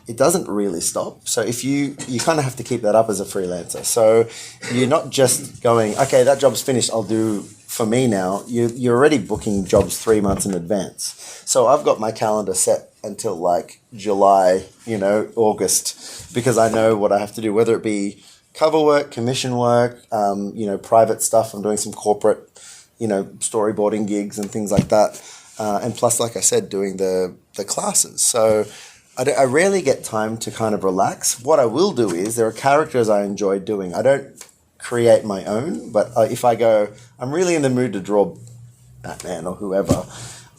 it doesn't really stop. So if you kind of have to keep that up as a freelancer. So you're not just going, okay, that job's finished, I'll do for me now. You're already booking jobs 3 months in advance. So I've got my calendar set until like July, August, because I know what I have to do, whether it be cover work, commission work, private stuff. I'm doing some corporate, storyboarding gigs and things like that. And plus, like I said, doing the classes. So I rarely get time to kind of relax. What I will do is there are characters I enjoy doing. I don't create my own, but if I go, I'm really in the mood to draw Batman or whoever,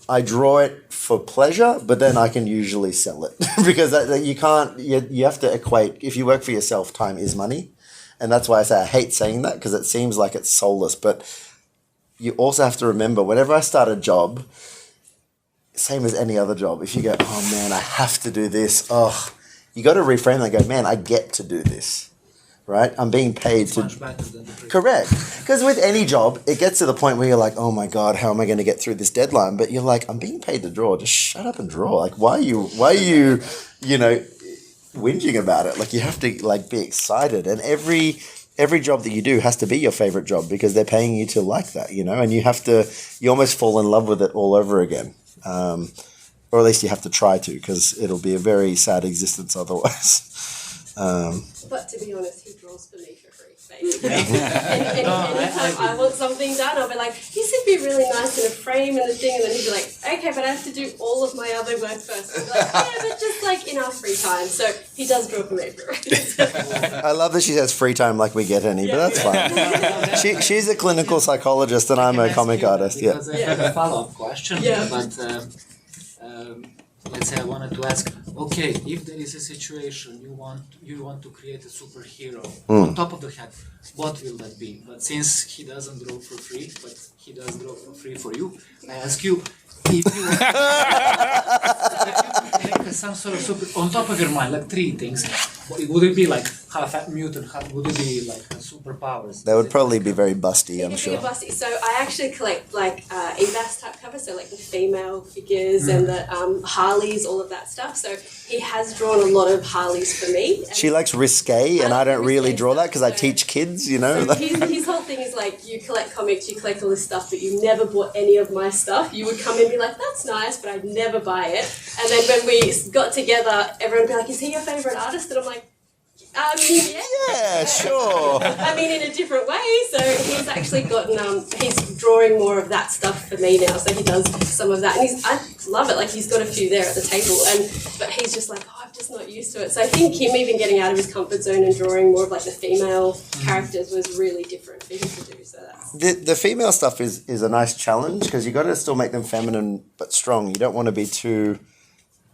I draw it for pleasure, but then I can usually sell it because you can't, you have to equate, if you work for yourself, time is money. And that's why I say I hate saying that because it seems like it's soulless, but you also have to remember whenever I start a job, same as any other job, if you go, oh man, I have to do this, you got to reframe and go, man, I get to do this, right? I'm being paid to. Much better than the Correct. Because with any job, it gets to the point where you're like, oh my God, how am I going to get through this deadline? But you're like, I'm being paid to draw. Just shut up and draw. Like, why are you, whinging about it? Like, you have to like be excited. And every job that you do has to be your favorite job because they're paying you to like that, and you almost fall in love with it all over again. Or at least you have to try to, because it'll be a very sad existence otherwise. But to be honest, he draws for me for free, basically. Anytime I want something done, I'll be like, this would be really nice in a frame and a thing, and then he'd be like, okay, but I have to do all of my other work first. I'm like, yeah, but just like in our free time. So he does draw for me for free. I love that she has free time like we get any, but that's fine. She's a clinical psychologist and I'm a comic artist. Because I have a follow-up question, Yeah. but let's say I wanted to ask, okay, if there is a situation you want to create a superhero on top of the head, what will that be? But since he doesn't draw for free, but he does draw for free for you, I ask you, if you make some sort of super on top of your mind, like 3 things, would it be like half mutant, would it be like superpowers? They would probably be very busty, I'm It could sure. be a busty. So I actually collect like EBAS type covers, so like the female figures and the Harleys, all of that stuff. So he has drawn a lot of Harleys for me. She likes risque, and I don't really risque draw that stuff, because I so- teach kids, you know. So his whole thing is like, you collect comics, you collect all this stuff, but you never bought any of my stuff. You would come in and be like, that's nice, but I'd never buy it. And then when we got together, everyone would be like, is he your favourite artist? And I'm like, yeah. Yeah, sure. I mean, in a different way. So he's actually gotten, he's drawing more of that stuff for me now. So he does some of that. And I love it. Like, he's got a few there at the table. But he's just like, I'm just not used to it. So I think him even getting out of his comfort zone and drawing more of like the female characters was really different for him to do. So that's... The female stuff is a nice challenge because you got to still make them feminine but strong. You don't want to be too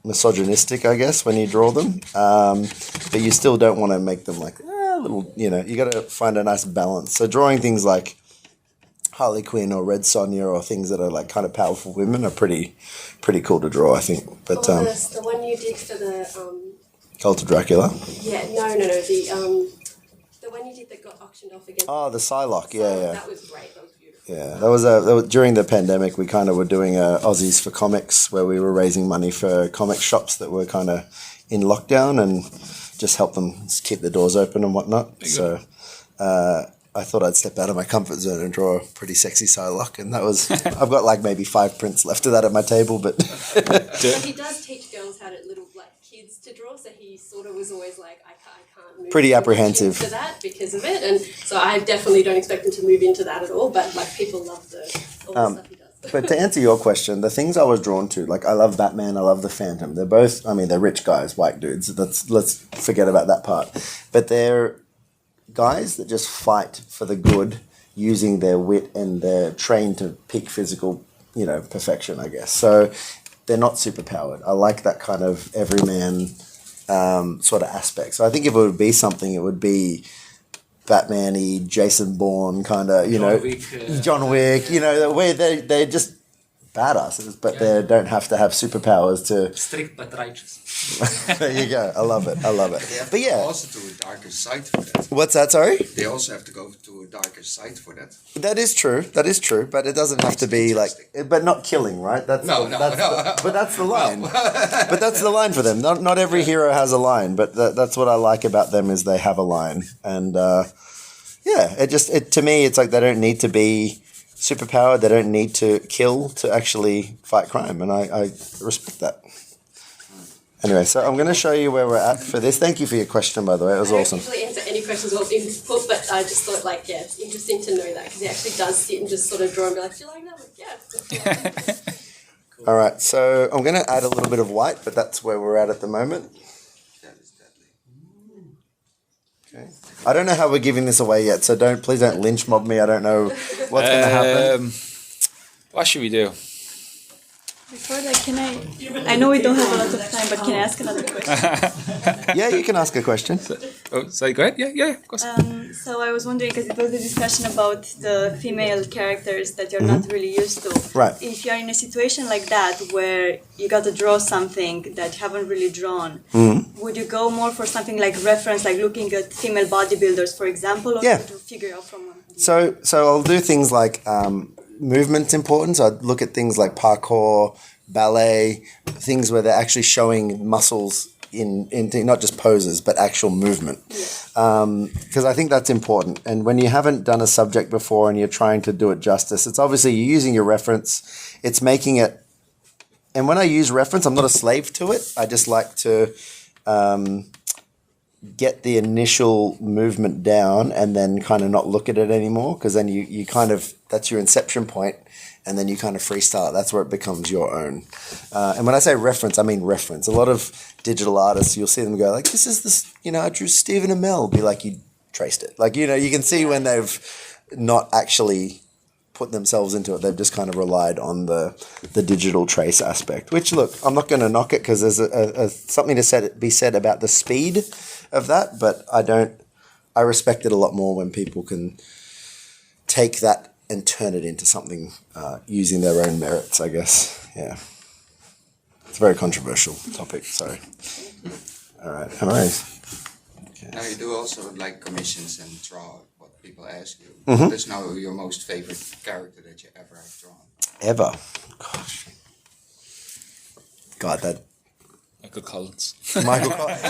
misogynistic, I guess, when you draw them, but you still don't want to make them like little, you know, you got to find a nice balance. So drawing things like Harley Quinn or Red Sonja or things that are like kind of powerful women are pretty cool to draw, I think. But the one you did for the Cult of Dracula. yeah, no, the one you did that got auctioned off again. Oh, the Psylocke, yeah. That was great. That was beautiful. Yeah, that was during the pandemic. We kind of were doing Aussies for Comics, where we were raising money for comic shops that were kind of in lockdown and just help them keep the doors open and whatnot. So I thought I'd step out of my comfort zone and draw a pretty sexy Psylocke, and that was I've got like maybe 5 prints left of that at my table, but But he does teach girls how to little like kids to draw, so he sort of was always like, I can't move Pretty too much apprehensive. into that because of it, and so I definitely don't expect him to move into that at all. But like people love all the stuff he does. But to answer your question, the things I was drawn to, like I love Batman, I love the Phantom. They're both, I mean, they're rich guys, white dudes. Let's forget about that part. But they're guys that just fight for the good using their wit, and they're trained to peak physical, you know, perfection, I guess. So they're not superpowered. I like that kind of everyman sort of aspect. So I think if it would be something, it would be Batman-y, Jason Bourne kind of, you know, John Wick, you know, where they're just badasses, but they don't have to have superpowers to... Strict but righteous. There you go. I love it. They have But to yeah. go also to a darker side for that. What's that, sorry? They also have to go to a darker side for that. That is true, but it doesn't have to be like, but not killing, right? But that's the line. But that's the line for them. Not every hero has a line, but that's what I like about them is they have a line. And to me, it's like they don't need to be superpowered. They don't need to kill to actually fight crime, and I respect that. Anyway, so I'm going to show you where we're at for this. Thank you for your question, by the way. It was awesome. I don't usually answer any questions or input, but I just thought, like, yeah, it's interesting to know that because he actually does sit and just sort of draw and be like, do you like that? I'm like, yeah. Cool. All right, so I'm going to add a little bit of white, but that's where we're at the moment. That is deadly. Okay. I don't know how we're giving this away yet, so please don't lynch mob me. I don't know what's going to happen. What should we do? Before that, I know we don't have a lot of time, but can I ask another question? Yeah, you can ask a question. Sorry, go ahead. Yeah, of course. So I was wondering, because it was a discussion about the female characters that you're not really used to. Right. If you're in a situation like that where you got to draw something that you haven't really drawn, would you go more for something like reference, like looking at female bodybuilders, for example, or Yeah. to figure out from one? So I'll do things like movement's important. So I'd look at things like parkour, ballet, things where they're actually showing muscles in not just poses, but actual movement. Because I think that's important. And when you haven't done a subject before and you're trying to do it justice, it's obviously you're using your reference. It's making it... And when I use reference, I'm not a slave to it. I just like to... get the initial movement down and then kind of not look at it anymore, because then you kind of, that's your inception point, and then you kind of freestyle. That's where it becomes your own. And when I say reference, I mean reference. A lot of digital artists, you'll see them go like, this, you know, I drew Stephen Amell. Be like, you traced it. Like, you know, you can see when they've not actually put themselves into it. They've just kind of relied on the digital trace aspect, which, look, I'm not going to knock it because there's something to be said about the speed of that, but I respect it a lot more when people can take that and turn it into something using their own merits, I guess. Yeah. It's a very controversial topic, sorry. All right, all right. Okay. Now you do also like commissions and draw what people ask you. Mm-hmm. There's now your most favorite character that you ever have drawn. Ever. Gosh. God, that Michael Collins. Michael Collins.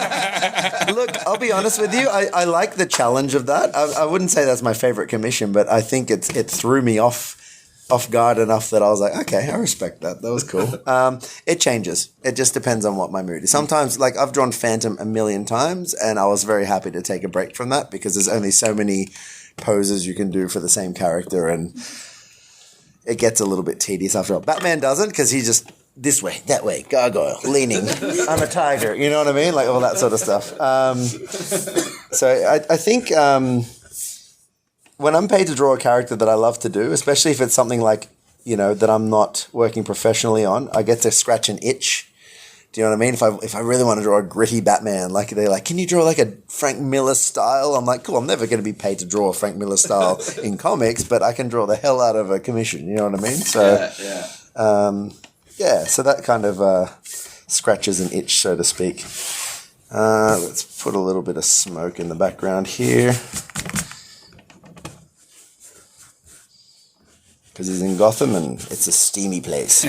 Look, I'll be honest with you. I like the challenge of that. I wouldn't say that's my favorite commission, but I think it threw me off guard enough that I was like, okay, I respect that. That was cool. It changes. It just depends on what my mood is. Sometimes, like I've drawn Phantom a million times, and I was very happy to take a break from that because there's only so many poses you can do for the same character, and it gets a little bit tedious after all. Batman doesn't because he just this way, that way, gargoyle, leaning. I'm a tiger. You know what I mean? Like all that sort of stuff. So I think when I'm paid to draw a character that I love to do, especially if it's something like, that I'm not working professionally on, I get to scratch an itch. Do you know what I mean? If I really want to draw a gritty Batman, like they're like, can you draw like a Frank Miller style? I'm like, cool, I'm never going to be paid to draw a Frank Miller style in comics, but I can draw the hell out of a commission. You know what I mean? So, so that kind of scratches an itch, so to speak. Let's put a little bit of smoke in the background here. Because he's in Gotham and it's a steamy place.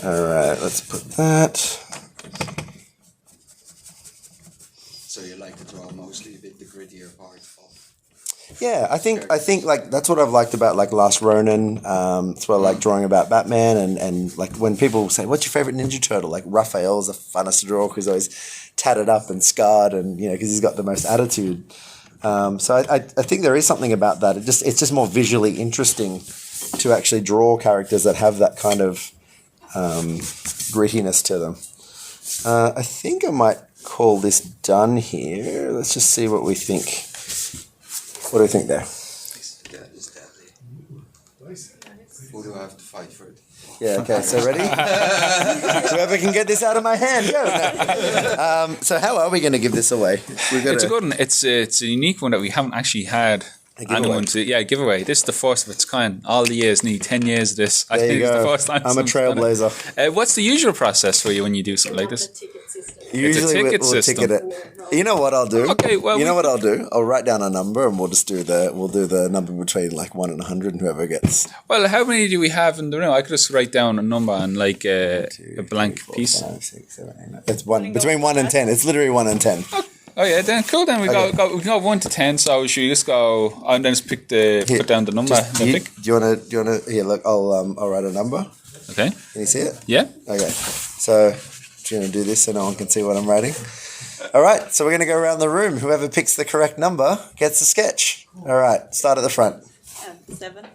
All right, let's put that. So you like to draw mostly a bit the grittier part of. Yeah, I think like that's what I've liked about like Last Ronin. It's what I like drawing about Batman, and like when people say, "What's your favorite Ninja Turtle?" Like Raphael's the funnest to draw because he's always tatted up and scarred, and because he's got the most attitude. So I think there is something about that. It's just more visually interesting to actually draw characters that have that kind of grittiness to them. I think I might call this done here. Let's just see what we think. What do you think there? That is deadly. Who do I have to fight for it? Yeah, okay, so ready? Whoever can get this out of my hand, go. No. So how are we going to give this away? It's a good one. It's a unique one that we haven't actually had anyone to giveaway. This is the first of its kind. All the years, nearly 10 years of this. I think it's the first time. I'm a trailblazer. What's the usual process for you when you do something like this? Usually we'll ticket it. You know what I'll do? Okay, well, what I'll do? I'll write down a number and we'll just do the number between like 1 and 100 and whoever gets. Well, how many do we have in the room? I could just write down a number and like a blank 4, piece. 5, 6, 7, 8, 9. It's between 1 and 10. It's literally 1 and 10. Oh yeah, then cool. Then we can go 1 to 10. So should we just go and then just put down the number? Do you wanna here? Look, I'll write a number. Okay. Can you see it? Yeah. Okay. So do you want to do this so no one can see what I'm writing? All right. So we're going to go around the room. Whoever picks the correct number gets a sketch. All right. Start at the front. 7.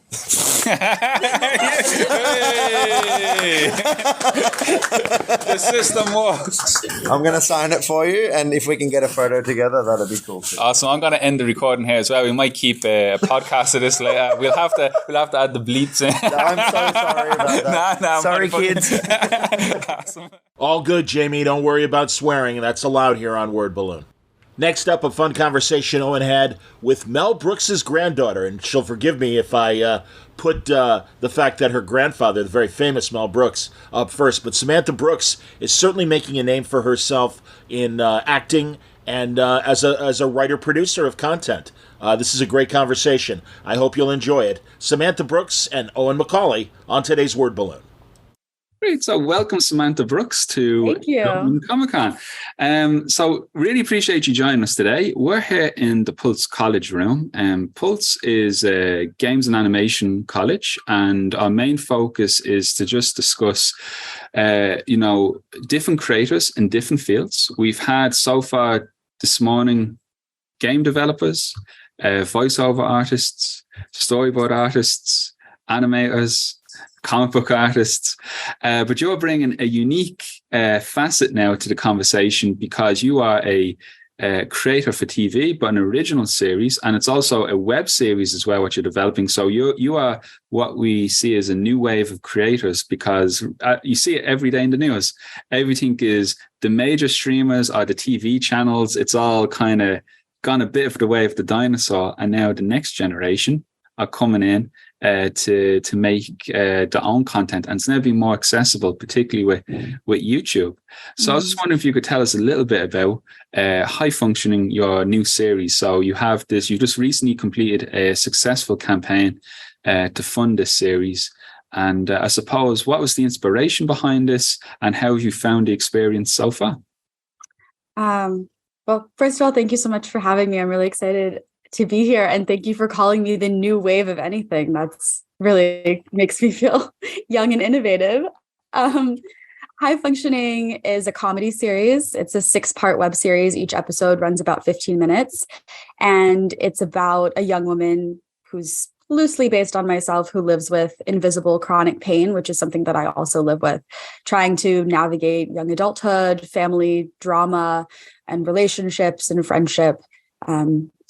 The system works. I'm going to sign it for you, and if we can get a photo together, that'd be cool too. Awesome. I'm going to end the recording here as well. We might keep a podcast of this later. We'll have to add the bleeps in. No, I'm so sorry about that. Nah, sorry, kids. Awesome. All good, Jamie. Don't worry about swearing. That's allowed here on Word Balloon. Next up, a fun conversation Owen had with Mel Brooks' granddaughter, and she'll forgive me if I put the fact that her grandfather, the very famous Mel Brooks, up first. But Samantha Brooks is certainly making a name for herself in acting and as a writer-producer of content. This is a great conversation. I hope you'll enjoy it. Samantha Brooks and Owen McCauley on today's Word Balloon. Great. So welcome, Samantha Brooks, to Dublin Comic-Con. So really appreciate you joining us today. We're here in the Pulse College room. Pulse is a games and animation college, and our main focus is to just discuss, different creators in different fields. We've had so far this morning game developers, voiceover artists, storyboard artists, animators, comic book artists, but you're bringing a unique facet now to the conversation because you are a creator for TV, but an original series, and it's also a web series as well, what you're developing. So you are what we see as a new wave of creators because you see it every day in the news. Everything is the major streamers or the TV channels. It's all kind of gone a bit of the way of the dinosaur, and now the next generation are coming in to make their own content, and it's now being more accessible, particularly with YouTube. So I was just wondering if you could tell us a little bit about High Functioning, your new series. So you just recently completed a successful campaign to fund this series. And I suppose, what was the inspiration behind this, and how have you found the experience so far? Well, first of all, thank you so much for having me. I'm really excited to be here. And thank you for calling me the new wave of anything. That's really makes me feel young and innovative. High Functioning is a comedy series. It's a 6-part web series. Each episode runs about 15 minutes. And it's about a young woman who's loosely based on myself, who lives with invisible chronic pain, which is something that I also live with, trying to navigate young adulthood, family drama, and relationships and friendship,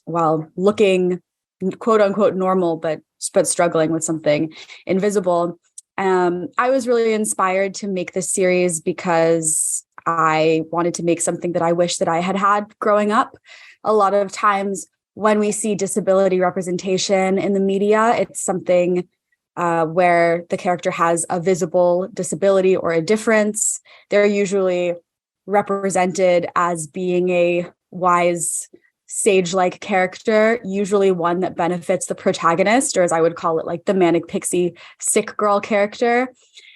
while looking quote unquote normal, but struggling with something invisible. I was really inspired to make this series because I wanted to make something that I wish that I had growing up. A lot of times when we see disability representation in the media, it's something where the character has a visible disability or a difference. They're usually represented as being a wise, sage-like character, usually one that benefits the protagonist, or as I would call it, like the manic pixie sick girl character.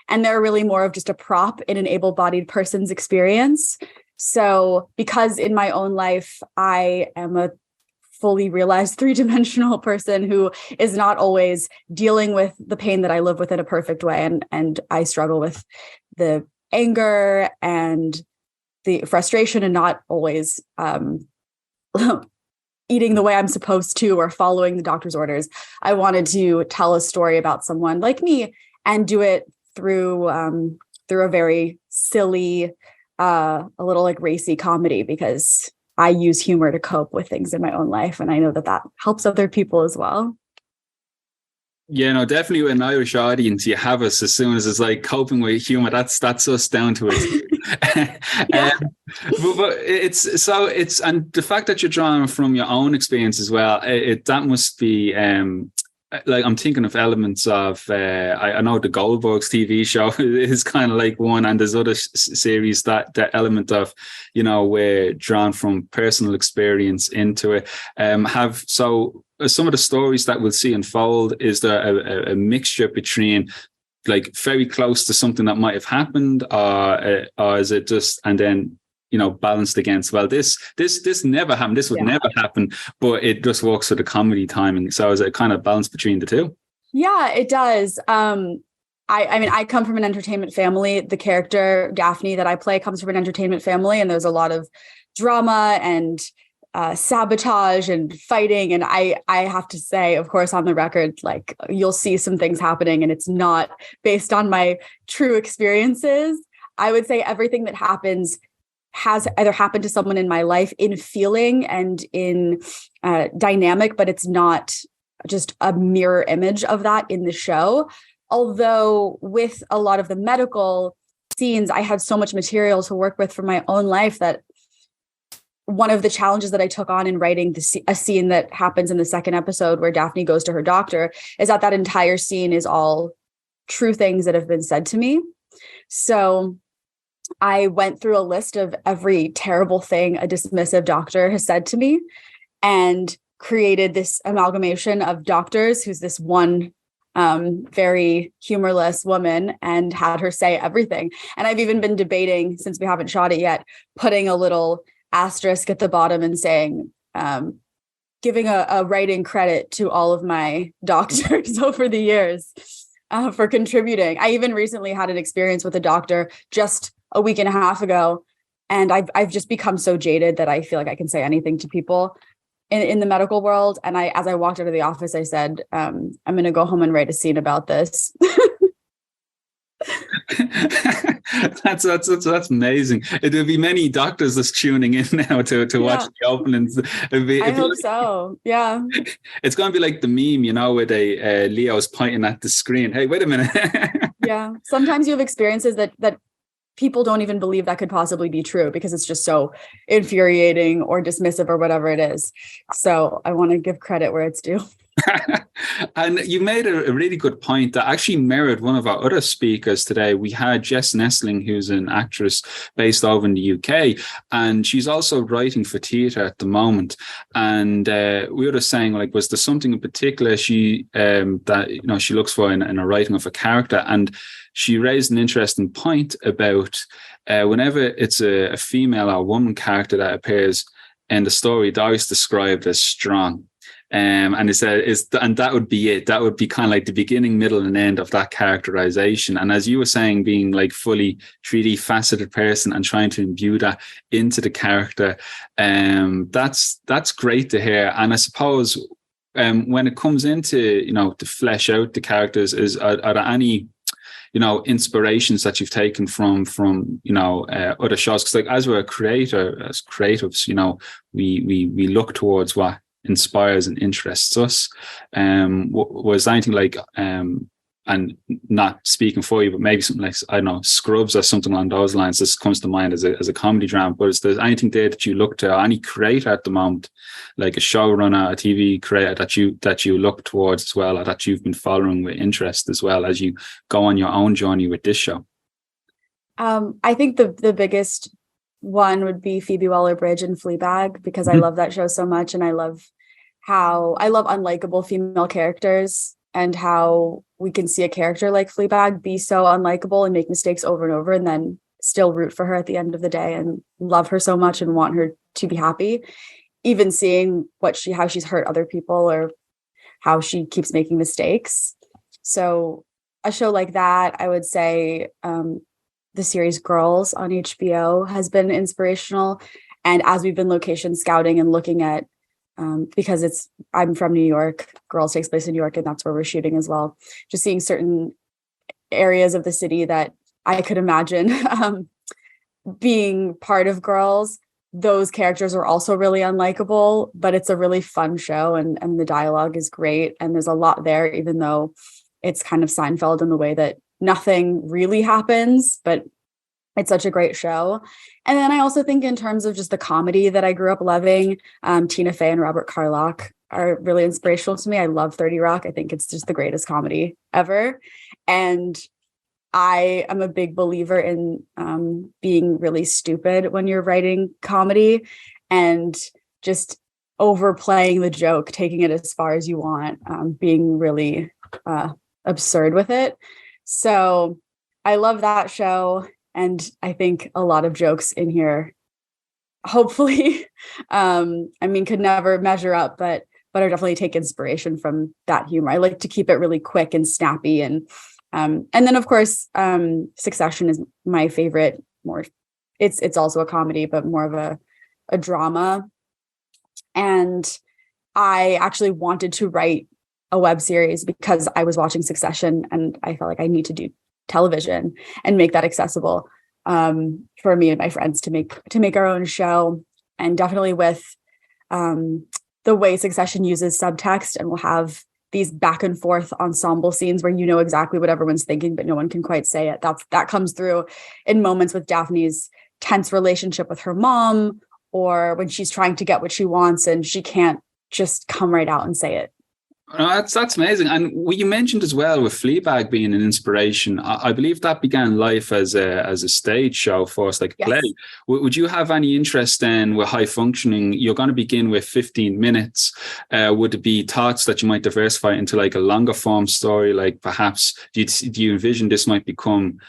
And they're really more of just a prop in an able-bodied person's experience. So because in my own life, I am a fully realized 3-dimensional person who is not always dealing with the pain that I live with in a perfect way. And I struggle with the anger and the frustration and not always eating the way I'm supposed to or following the doctor's orders. I wanted to tell a story about someone like me and do it through a very silly, a little like racy comedy, because I use humor to cope with things in my own life. And I know that helps other people as well. Yeah, no, definitely with an Irish audience, you have us as soon as it's like coping with humor. That's us down to it. But it's and the fact that you're drawing from your own experience as well, that must be like, I'm thinking of elements of I know the Goldbergs TV show is kind of like one, and there's other series that element of, we're drawn from personal experience into it. Some of the stories that we'll see unfold, is there a mixture between like very close to something that might have happened, or is it just, and then balanced against, well, this never happened, this would never happen, but it just works for the comedy timing. So is it kind of balance between the two? Yeah, it does. I mean, I come from an entertainment family. The character Daphne that I play comes from an entertainment family, and there's a lot of drama and sabotage and fighting. And I have to say, of course, on the record, like, you'll see some things happening and it's not based on my true experiences. I would say everything that happens has either happened to someone in my life in feeling and in dynamic, but it's not just a mirror image of that in the show. Although with a lot of the medical scenes, I had so much material to work with from my own life that one of the challenges that I took on in writing a scene that happens in the second episode where Daphne goes to her doctor is that entire scene is all true things that have been said to me. So I went through a list of every terrible thing a dismissive doctor has said to me and created this amalgamation of doctors who's this one very humorless woman, and had her say everything. And I've even been debating, since we haven't shot it yet, putting a little asterisk at the bottom and saying, giving a writing credit to all of my doctors over the years for contributing. I even recently had an experience with a doctor just a week and a half ago, and I've just become so jaded that I feel like I can say anything to people in the medical world. And as I walked out of the office, I said, I'm going to go home and write a scene about this. That's amazing. There'll be many doctors that's tuning in now to watch the openings. I hope so. Yeah. It's going to be like the meme, where Leo's pointing at the screen. Hey, wait a minute. Yeah. Sometimes you have experiences that people don't even believe that could possibly be true because it's just so infuriating or dismissive or whatever it is. So I want to give credit where it's due. And you made a really good point that actually mirrored one of our other speakers today. We had Jess Nestling, who's an actress based over in the UK, and she's also writing for theatre at the moment. And we were just saying, like, was there something in particular she that she looks for in a writing of a character? And she raised an interesting point about whenever it's a female or woman character that appears in the story, they're always described as strong. And and that would be it. That would be kind of like the beginning, middle, and end of that characterization. And as you were saying, being like fully 3D faceted person and trying to imbue that into the character, that's great to hear. And I suppose when it comes into to flesh out the characters, are there any inspirations that you've taken from other shows? Because like as we're a creator, as creatives, we look towards what inspires and interests us. Was there anything like and not speaking for you, but maybe something like, I don't know, Scrubs or something along those lines? This comes to mind as a comedy drama. But is there anything there that you look to, or any creator at the moment, like a showrunner, a TV creator that you look towards as well, or that you've been following with interest as well as you go on your own journey with this show? I think the biggest one would be Phoebe Waller-Bridge in Fleabag, because I love that show so much, and I love unlikable female characters, and how we can see a character like Fleabag be so unlikable and make mistakes over and over, and then still root for her at the end of the day and love her so much and want her to be happy, even seeing how she's hurt other people or how she keeps making mistakes. So a show like that, I would say the series Girls on HBO has been inspirational. And as we've been location scouting and looking at, because I'm from New York, Girls takes place in New York, and that's where we're shooting as well. Just seeing certain areas of the city that I could imagine being part of Girls. Those characters are also really unlikable, but it's a really fun show, and the dialogue is great. And there's a lot there, even though it's kind of Seinfeld in the way that nothing really happens, but it's such a great show. And then I also think in terms of just the comedy that I grew up loving, Tina Fey and Robert Carlock are really inspirational to me. I love 30 Rock. I think it's just the greatest comedy ever. And I am a big believer in being really stupid when you're writing comedy, and just overplaying the joke, taking it as far as you want, being really absurd with it. So I love that show. And I think a lot of jokes in here, hopefully, could never measure up, but I definitely take inspiration from that humor. I like to keep it really quick and snappy. And then, of course, Succession is my favorite. It's also a comedy, but more of a drama. And I actually wanted to write a web series because I was watching Succession, and I felt like I need to do television and make that accessible for me and my friends to make our own show. And definitely with the way Succession uses subtext, and we'll have these back and forth ensemble scenes where you know exactly what everyone's thinking, but no one can quite say it. That comes through in moments with Daphne's tense relationship with her mom, or when she's trying to get what she wants and she can't just come right out and say it. That's amazing. And what you mentioned as well with Fleabag being an inspiration, I believe that began life as a stage show for us, like a play. Would you have any interest in with High Functioning? You're going to begin with 15 minutes. Would it be thoughts that you might diversify into like a longer form story? Like perhaps do you envision this might become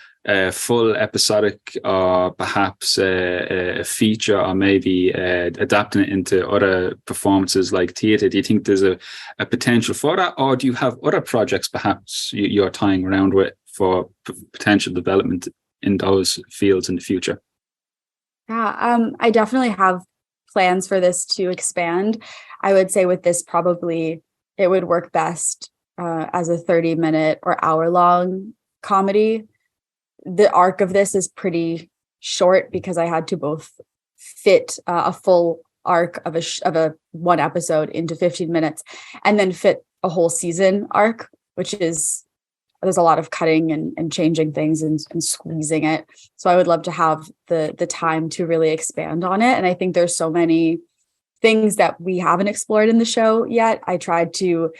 full episodic, or perhaps a feature, or maybe adapting it into other performances like theatre? Do you think there's a potential for that, or do you have other projects perhaps you're tying around with for potential development in those fields in the future? Yeah, I definitely have plans for this to expand. I would say with this, probably it would work best as a 30-minute or hour-long comedy. The arc of this is pretty short because I had to both fit a full arc of a one episode into 15 minutes and then fit a whole season arc, which is, there's a lot of cutting and changing things and squeezing it. So I would love to have the time to really expand on it. And I think there's so many things that we haven't explored in the show yet. I tried to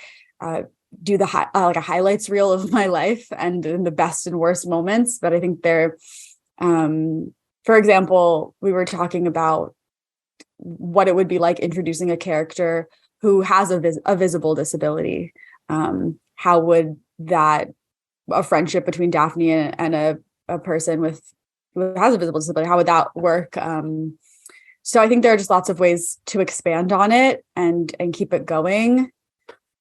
do like a highlights reel of my life and in the best and worst moments. But I think for example, we were talking about what it would be like introducing a character who has a visible disability. How would a friendship between Daphne and a person who has a visible disability, how would that work? So I think there are just lots of ways to expand on it and keep it going.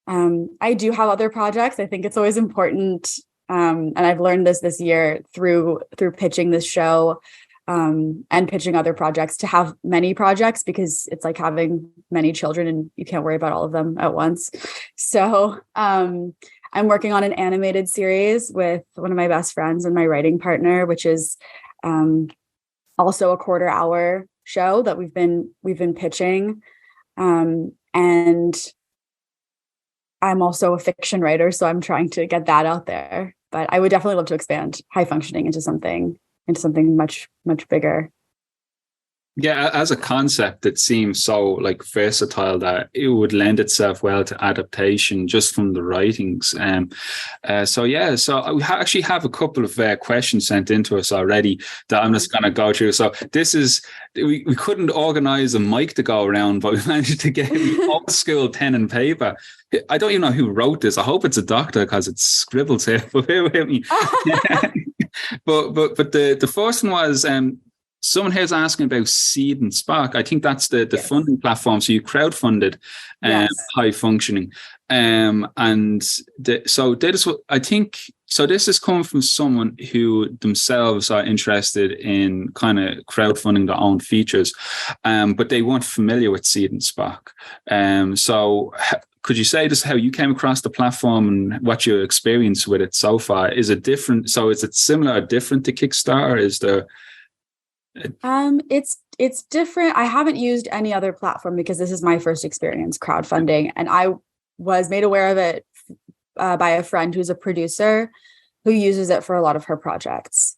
I do have other projects. I think it's always important, and I've learned this year through pitching this show and pitching other projects, to have many projects, because it's like having many children and you can't worry about all of them at once. So I'm working on an animated series with one of my best friends and my writing partner, which is also a quarter-hour show that we've been pitching. And I'm also a fiction writer, so I'm trying to get that out there. But I would definitely love to expand high functioning into something much, much bigger. Yeah, as a concept, it seems so like versatile that it would lend itself well to adaptation just from the writings. So we actually have a couple of questions sent into us already that I'm just going to go through. So we couldn't organize a mic to go around, but we managed to get old school pen and paper. I don't even know who wrote this. I hope it's a doctor, because it's scribbled here. But bear with me. but the first one was someone here's asking about Seed and Spark. I think that's the yes. funding platform. So you crowdfunded yes. high functioning. This is coming from someone who themselves are interested in kind of crowdfunding their own features, but they weren't familiar with Seed and Spark. So could you say just how you came across the platform and what your experience with it so far? Is it different? So is it similar or different to Kickstarter? Is there... It's different. I haven't used any other platform because this is my first experience crowdfunding, and I was made aware of it by a friend who's a producer who uses it for a lot of her projects.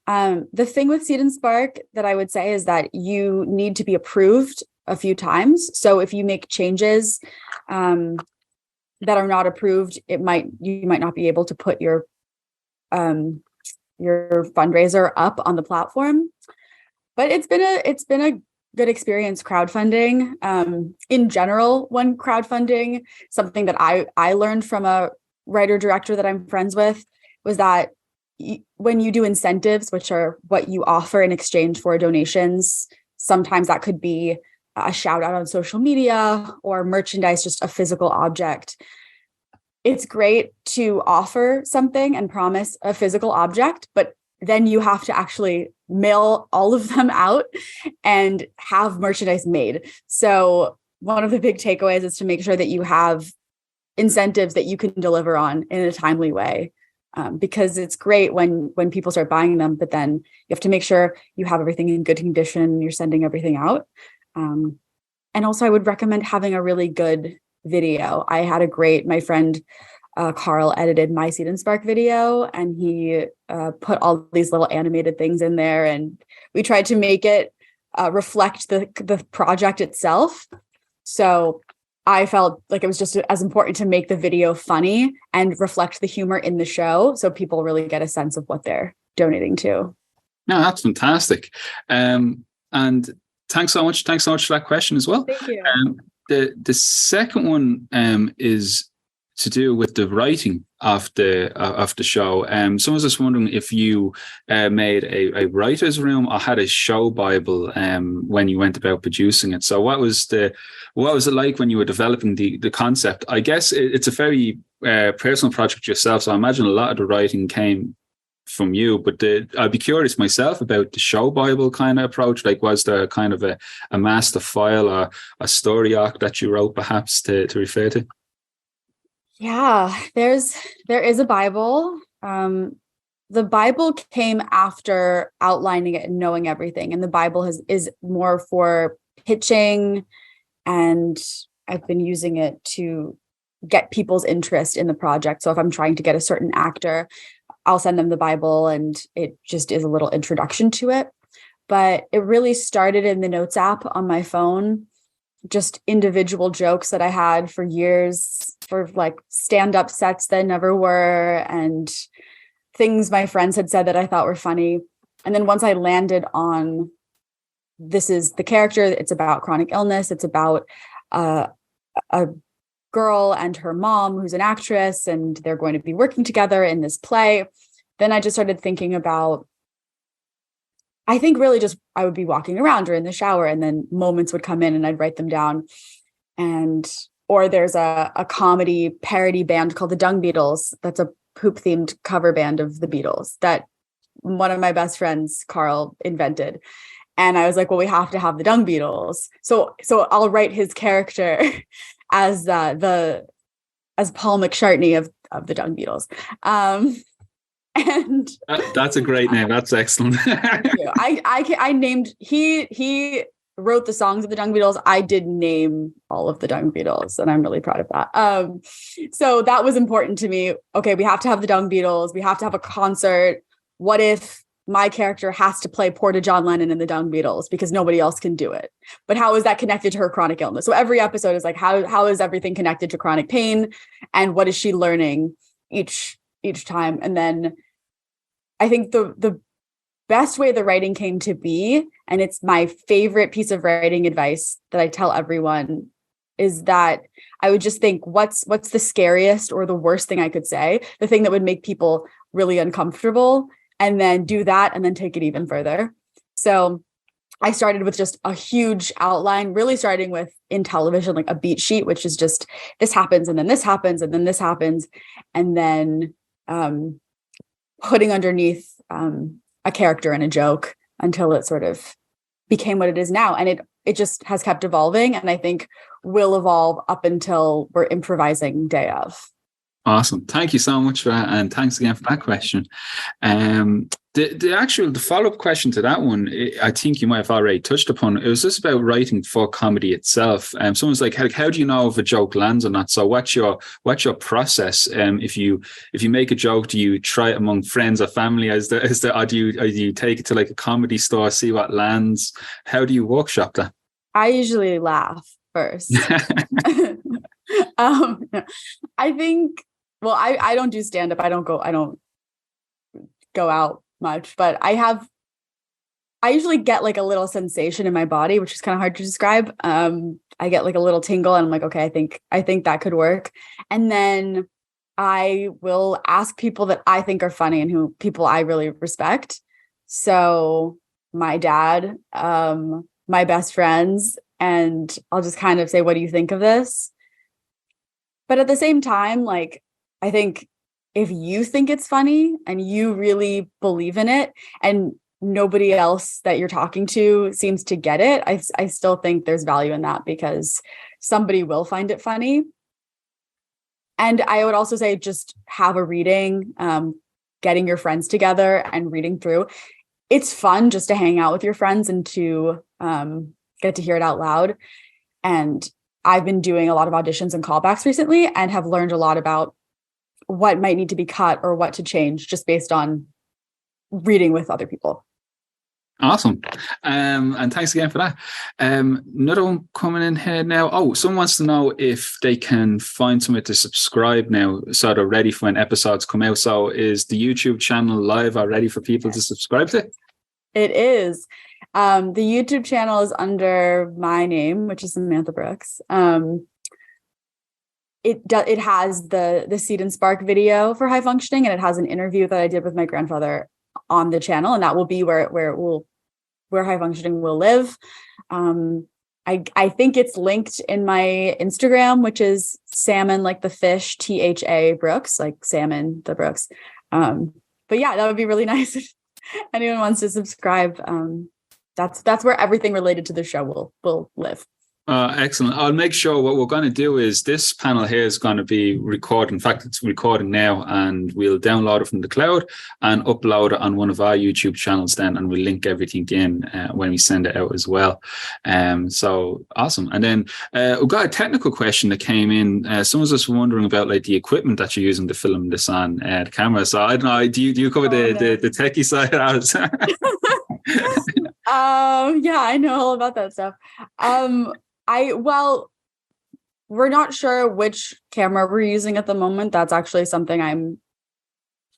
The thing with Seed and Spark that I would say is that you need to be approved a few times. So if you make changes that are not approved, you might not be able to put your fundraiser up on the platform. But it's been a good experience crowdfunding. In general, when crowdfunding, something that I learned from a writer-director that I'm friends with was that when you do incentives, which are what you offer in exchange for donations, sometimes that could be a shout out on social media or merchandise, just a physical object. It's great to offer something and promise a physical object, but then you have to actually mail all of them out and have merchandise made. So one of the big takeaways is to make sure that you have incentives that you can deliver on in a timely way, because it's great when people start buying them, but then you have to make sure you have everything in good condition, you're sending everything out. And also I would recommend having a really good video. My friend Carl edited my Seed and Spark video, and he put all these little animated things in there, and we tried to make it reflect the project itself. So I felt like it was just as important to make the video funny and reflect the humor in the show, so people really get a sense of what they're donating to. No, that's fantastic. And thanks so much for that question as well. Thank you. The second one is to do with the writing of the show. Someone was just wondering if you made a writer's room or had a show Bible when you went about producing it. So what was it like when you were developing the concept? I guess it's a very personal project yourself, so I imagine a lot of the writing came from you, but I'd be curious myself about the show Bible kind of approach. Like, was there kind of a master file or a story arc that you wrote perhaps to refer to? Yeah, there is a Bible. The Bible came after outlining it and knowing everything. And the Bible is more for pitching, and I've been using it to get people's interest in the project. So if I'm trying to get a certain actor, I'll send them the Bible, and it just is a little introduction to it. But it really started in the Notes app on my phone just individual jokes that I had for years, for like stand-up sets that never were, and things my friends had said that I thought were funny. And then once I landed on, this is the character, it's about chronic illness, it's about a girl and her mom who's an actress, and they're going to be working together in this play, then I just started thinking about, I think really just I would be walking around or in the shower, and then moments would come in and I'd write them down. And or there's a comedy parody band called the Dung Beatles. That's a poop themed cover band of the Beatles that one of my best friends, Carl, invented. And I was like, well, we have to have the Dung Beatles. So I'll write his character as Paul McCartney of the Dung Beatles. And that's a great name. That's excellent. I named, he wrote the songs of the Dung Beatles. I did name all of the Dung Beatles, and I'm really proud of that. So that was important to me. Okay, we have to have the Dung Beatles. We have to have a concert. What if my character has to play Porta John Lennon in the Dung Beatles because nobody else can do it? But how is that connected to her chronic illness? So every episode is like, how is everything connected to chronic pain, and what is she learning each time? And then I think the best way the writing came to be, and it's my favorite piece of writing advice that I tell everyone, is that I would just think, what's the scariest or the worst thing I could say, the thing that would make people really uncomfortable, and then do that and then take it even further. So I started with just a huge outline, really starting with, in television, like a beat sheet, which is just this happens and then this happens and then this happens, and then putting underneath a character and a joke until it sort of became what it is now. And it just has kept evolving, and I think will evolve up until we're improvising day of. Awesome. Thank you so much for that. And thanks again for that question. The follow-up question to that one, I think you might have already touched upon. It was just about writing for comedy itself. Or like, how do you know if a joke lands or not? So what's your process? If you make a joke, do you try it among friends or family? Or do you take it to like a comedy store, see what lands? How do you workshop that? I usually laugh first. I think, well, I don't do stand-up. I don't go out much, but I usually get like a little sensation in my body, which is kind of hard to describe. I get like a little tingle, and I'm like, okay, I think that could work. And then I will ask people that I think are funny and people I really respect. So my dad, my best friends, and I'll just kind of say, what do you think of this? But at the same time, like, I think if you think it's funny and you really believe in it, and nobody else that you're talking to seems to get it, I still think there's value in that, because somebody will find it funny. And I would also say, just have a reading, getting your friends together and reading through. It's fun just to hang out with your friends and to get to hear it out loud. And I've been doing a lot of auditions and callbacks recently, and have learned a lot about what might need to be cut or what to change just based on reading with other people. Awesome. And thanks again for that. Another one coming in here now. Oh, someone wants to know if they can find somewhere to subscribe now, so they're ready for when episodes come out. So is the YouTube channel live already for people to subscribe to? It is. The YouTube channel is under my name, which is Samantha Brooks. It has the Seed and Spark video for High Functioning, and it has an interview that I did with my grandfather on the channel, and that will be where High Functioning will live. I think it's linked in my Instagram, which is salmon, like the fish, THA Brooks, like salmon the Brooks. But yeah, that would be really nice if anyone wants to subscribe. That's where everything related to the show will live. Excellent. I'll make sure what we're going to do is this panel here is going to be recorded. In fact, it's recording now, and we'll download it from the cloud and upload it on one of our YouTube channels then, and we'll link everything in when we send it out as well. So awesome. And then we've got a technical question that came in. Someone's just wondering about like the equipment that you're using to film this on the camera. So I don't know, do you cover the techie side of ours? Yeah, I know all about that stuff. Well, we're not sure which camera we're using at the moment. That's actually something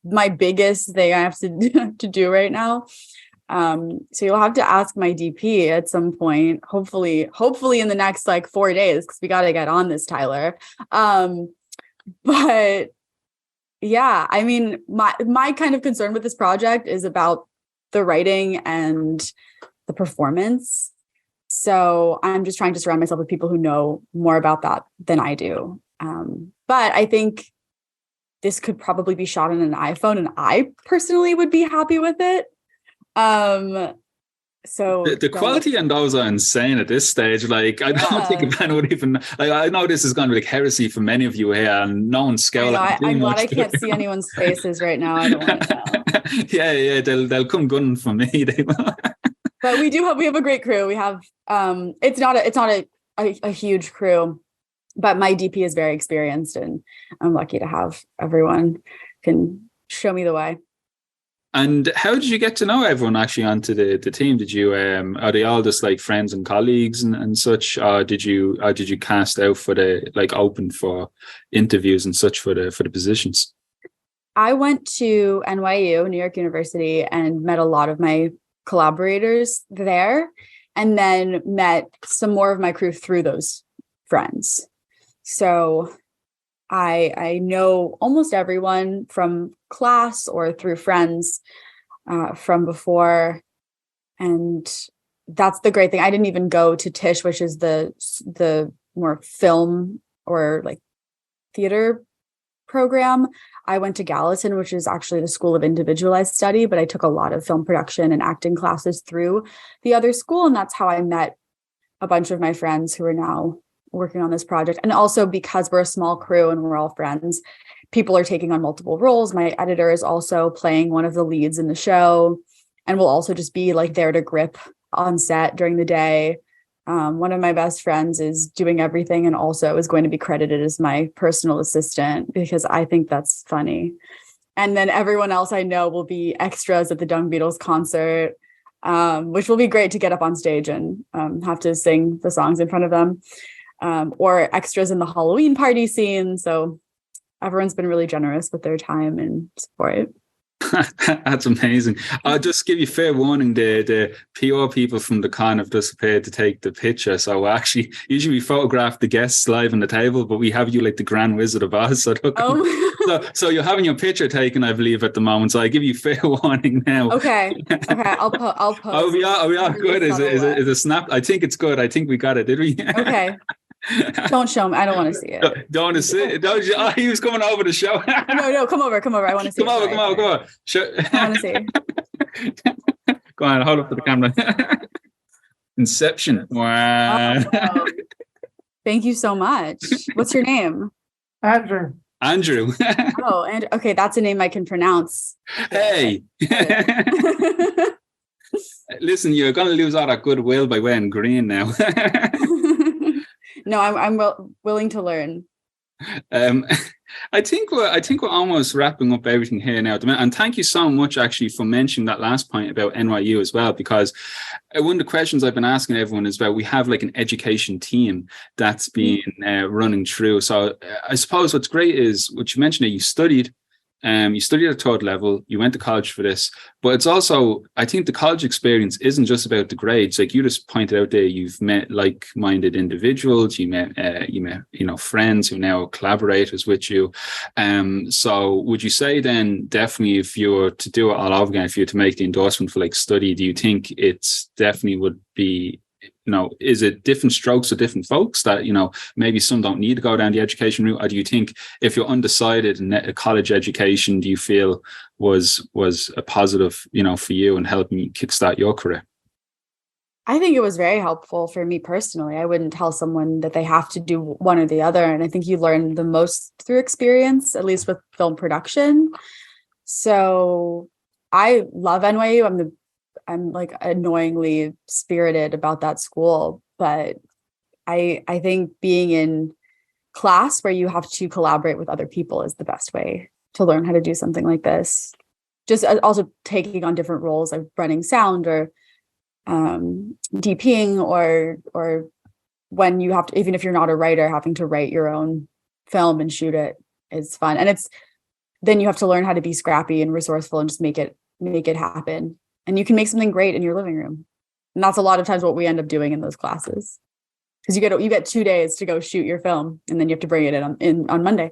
my biggest thing I have to do right now. So you'll have to ask my DP at some point, hopefully in the next like 4 days, because we got to get on this, Tyler. But yeah, I mean, my kind of concern with this project is about the writing and the performance. So I'm just trying to surround myself with people who know more about that than I do. But I think this could probably be shot on an iPhone, and I personally would be happy with it. So the quality on those are insane at this stage. Like, I don't think Ben would even, like, I know this is going to be like heresy for many of you here, and no one's scowling. I'm glad I can't see anyone's faces right now. I don't want to know. Yeah, they'll come gunning for me. But we have a great crew. We have it's not a huge crew, but my DP is very experienced, and I'm lucky to have everyone can show me the way. And how did you get to know everyone actually onto the team? Did you are they all just like friends and colleagues and such? Or did you cast out for the, like, open for interviews and such for the positions? I went to NYU, New York University, and met a lot of my collaborators there, and then met some more of my crew through those friends. So I know almost everyone from class or through friends from before. And that's the great thing. I didn't even go to Tisch, which is the more film or like theater program. I went to Gallatin, which is actually the School of Individualized Study, but I took a lot of film production and acting classes through the other school. And that's how I met a bunch of my friends who are now working on this project. And also because we're a small crew and we're all friends, people are taking on multiple roles. My editor is also playing one of the leads in the show, and will also just be like there to grip on set during the day. One of my best friends is doing everything and also is going to be credited as my personal assistant, because I think that's funny. And then everyone else I know will be extras at the Dung Beatles concert, which will be great to get up on stage and have to sing the songs in front of them. Or extras in the Halloween party scene. So everyone's been really generous with their time and support. That's amazing. I'll just give you fair warning, the PR people from the con have disappeared to take the picture. So actually, usually we photograph the guests live on the table, but we have you like the Grand Wizard of Oz. So you're having your picture taken, I believe, at the moment. So I give you fair warning now. Okay. I'll post. Are we all good? Is it snap? I think it's good. I think we got it. Did we? Okay. Don't show me. I don't want to see it. Don't want to see it. Don't you? Oh, he was coming over to show. No, come over. I want to see it. Come over. Show. I want to see. Go on, hold up to the camera. Inception. Wow. Oh, thank you so much. What's your name? Andrew. Oh, and okay, that's a name I can pronounce. Hey. Listen, you're going to lose all that goodwill by wearing green now. No, I'm willing to learn. I think we're almost wrapping up everything here now. And thank you so much, actually, for mentioning that last point about NYU as well, because one of the questions I've been asking everyone is about, we have like an education team that's been running through. So I suppose what's great is what you mentioned, that you studied at third level, you went to college for this, but it's also, I think the college experience isn't just about the grades. Like you just pointed out there, you've met like-minded individuals, you met friends who now are collaborators with you. So would you say then, definitely, if you were to do it all over again, if you were to make the endorsement for like study, do you think it's definitely would be, is it different strokes for different folks that, maybe some don't need to go down the education route? Or do you think if you're undecided in a college education, do you feel was a positive, for you and helping you kickstart your career? I think it was very helpful for me personally. I wouldn't tell someone that they have to do one or the other. And I think you learn the most through experience, at least with film production. So I love NYU. I'm like annoyingly spirited about that school, but I think being in class where you have to collaborate with other people is the best way to learn how to do something like this. Just also taking on different roles, like running sound or DPing or when you have to, even if you're not a writer, having to write your own film and shoot it is fun. And then you have to learn how to be scrappy and resourceful and just make it happen. And you can make something great in your living room. And that's a lot of times what we end up doing in those classes. Because you get 2 days to go shoot your film, and then you have to bring it in on Monday.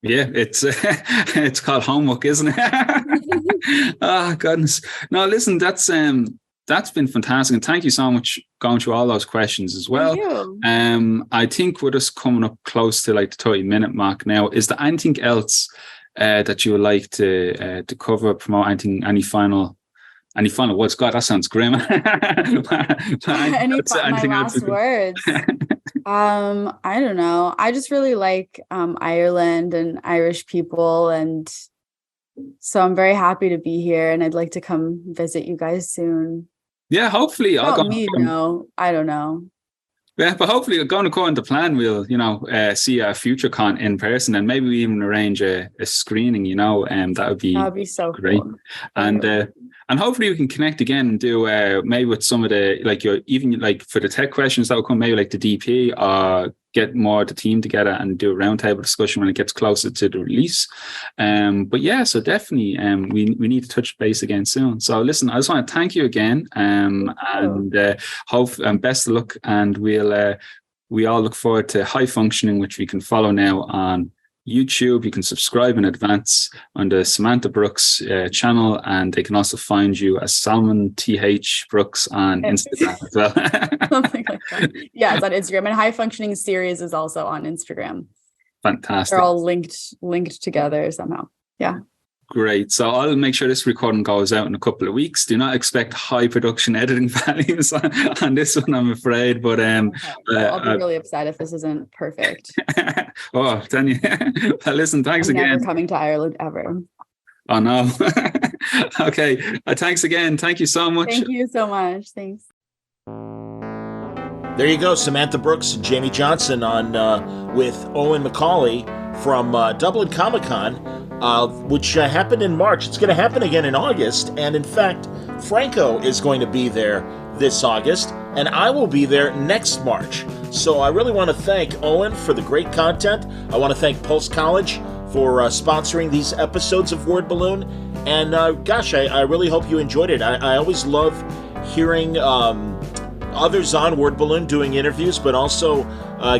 Yeah, it's called homework, isn't it? Oh goodness. No, listen, that's been fantastic, and thank you so much going through all those questions as well. I think we're just coming up close to like the 30-minute mark now. Is there anything else that you would like to cover, promote? Anything? Any final words? God, that sounds grim. My last words. I don't know. I just really like Ireland and Irish people, and so I'm very happy to be here, and I'd like to come visit you guys soon. Yeah, hopefully. I don't know. Yeah, but hopefully, going according to plan, we'll see a FutureCon in person, and maybe we even arrange a screening. That would be so great. Cool. And hopefully we can connect again and do maybe with some of the for the tech questions that will come, maybe like the DP, or get more of the team together and do a roundtable discussion when it gets closer to the release. But yeah, so definitely we need to touch base again soon. So listen, I just want to thank you again, and hope best of luck, and we all look forward to High Functioning, which we can follow now on YouTube. You can subscribe in advance on the Samantha Brooks channel, and they can also find you as Salmon TH Brooks on Instagram as well. Something like that. Yeah, it's on Instagram, and High Functioning Series is also on Instagram. Fantastic. They're all linked together somehow. Yeah. Great. So I'll make sure this recording goes out in a couple of weeks. Do not expect high production editing values on this one, I'm afraid. But I'll be really upset if this isn't perfect. Oh, then listen, thanks again. Never coming to Ireland ever. Oh no. Okay. Thanks again. Thank you so much. Thank you so much. Thanks. There you go, Samantha Brooks and Jamie Johnson on with Owen Macaulay from Dublin Comic-Con, which happened in March. It's going to happen again in August, and in fact, Franco is going to be there this August, and I will be there next March. So I really want to thank Owen for the great content. I want to thank Pulse College for sponsoring these episodes of Word Balloon, and gosh, I really hope you enjoyed it. I always love hearing others on Word Balloon doing interviews, but also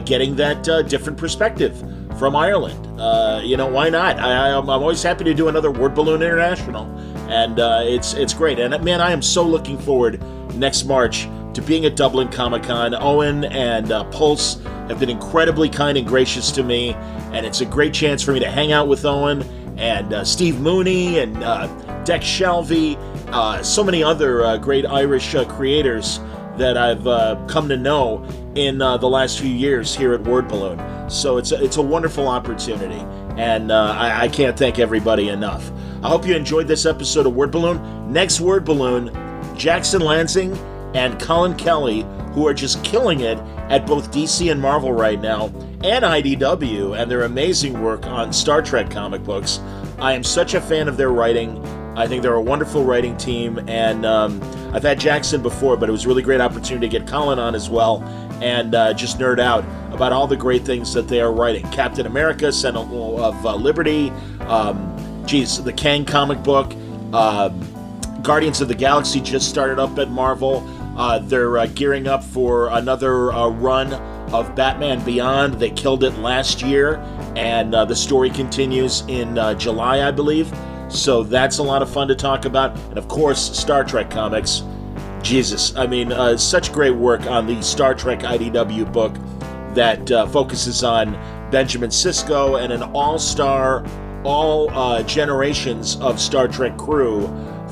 getting that different perspective from Ireland. Why not? I'm always happy to do another Word Balloon International, and it's great. And man, I am so looking forward next March to being at Dublin Comic-Con. Owen and Pulse have been incredibly kind and gracious to me, and it's a great chance for me to hang out with Owen and Steve Mooney and Deck Shelby, so many other great Irish creators that I've come to know in the last few years here at Word Balloon. So it's a wonderful opportunity, and I can't thank everybody enough. I hope you enjoyed this episode of Word Balloon. Next Word Balloon, Jackson Lansing and Colin Kelly, who are just killing it at both DC and Marvel right now, and IDW, and their amazing work on Star Trek comic books. I am such a fan of their writing. I think they're a wonderful writing team, and I've had Jackson before, but it was a really great opportunity to get Colin on as well, and just nerd out about all the great things that they are writing. Captain America, Sentinel of Liberty, the Kang comic book, Guardians of the Galaxy just started up at Marvel. They're gearing up for another run of Batman Beyond. They killed it last year, and the story continues in July, I believe. So that's a lot of fun to talk about. And of course, Star Trek comics. Jesus, I mean, such great work on the Star Trek IDW book that focuses on Benjamin Sisko and an all-star, all generations of Star Trek crew,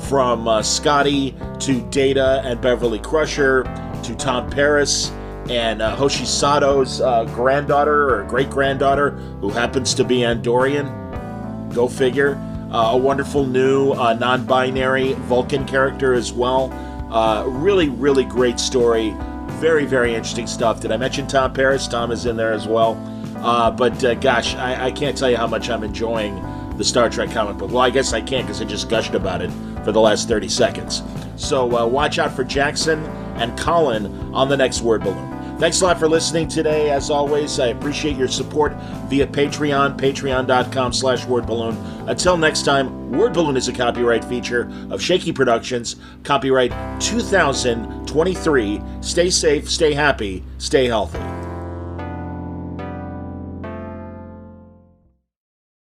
from Scotty to Data and Beverly Crusher to Tom Paris and Hoshi Sato's granddaughter or great-granddaughter, who happens to be Andorian. Go figure. A wonderful new non-binary Vulcan character as well. Really, really great story. Very, very interesting stuff. Did I mention Tom Paris? Tom is in there as well. But gosh, I can't tell you how much I'm enjoying the Star Trek comic book. Well, I guess I can't because I just gushed about it for the last 30 seconds. So watch out for Jackson and Colin on the next Word Balloon. Thanks a lot for listening today. As always, I appreciate your support via Patreon, patreon.com/wordballoon. Until next time, Word Balloon is a copyright feature of Shaky Productions, copyright 2023. Stay safe, stay happy, stay healthy.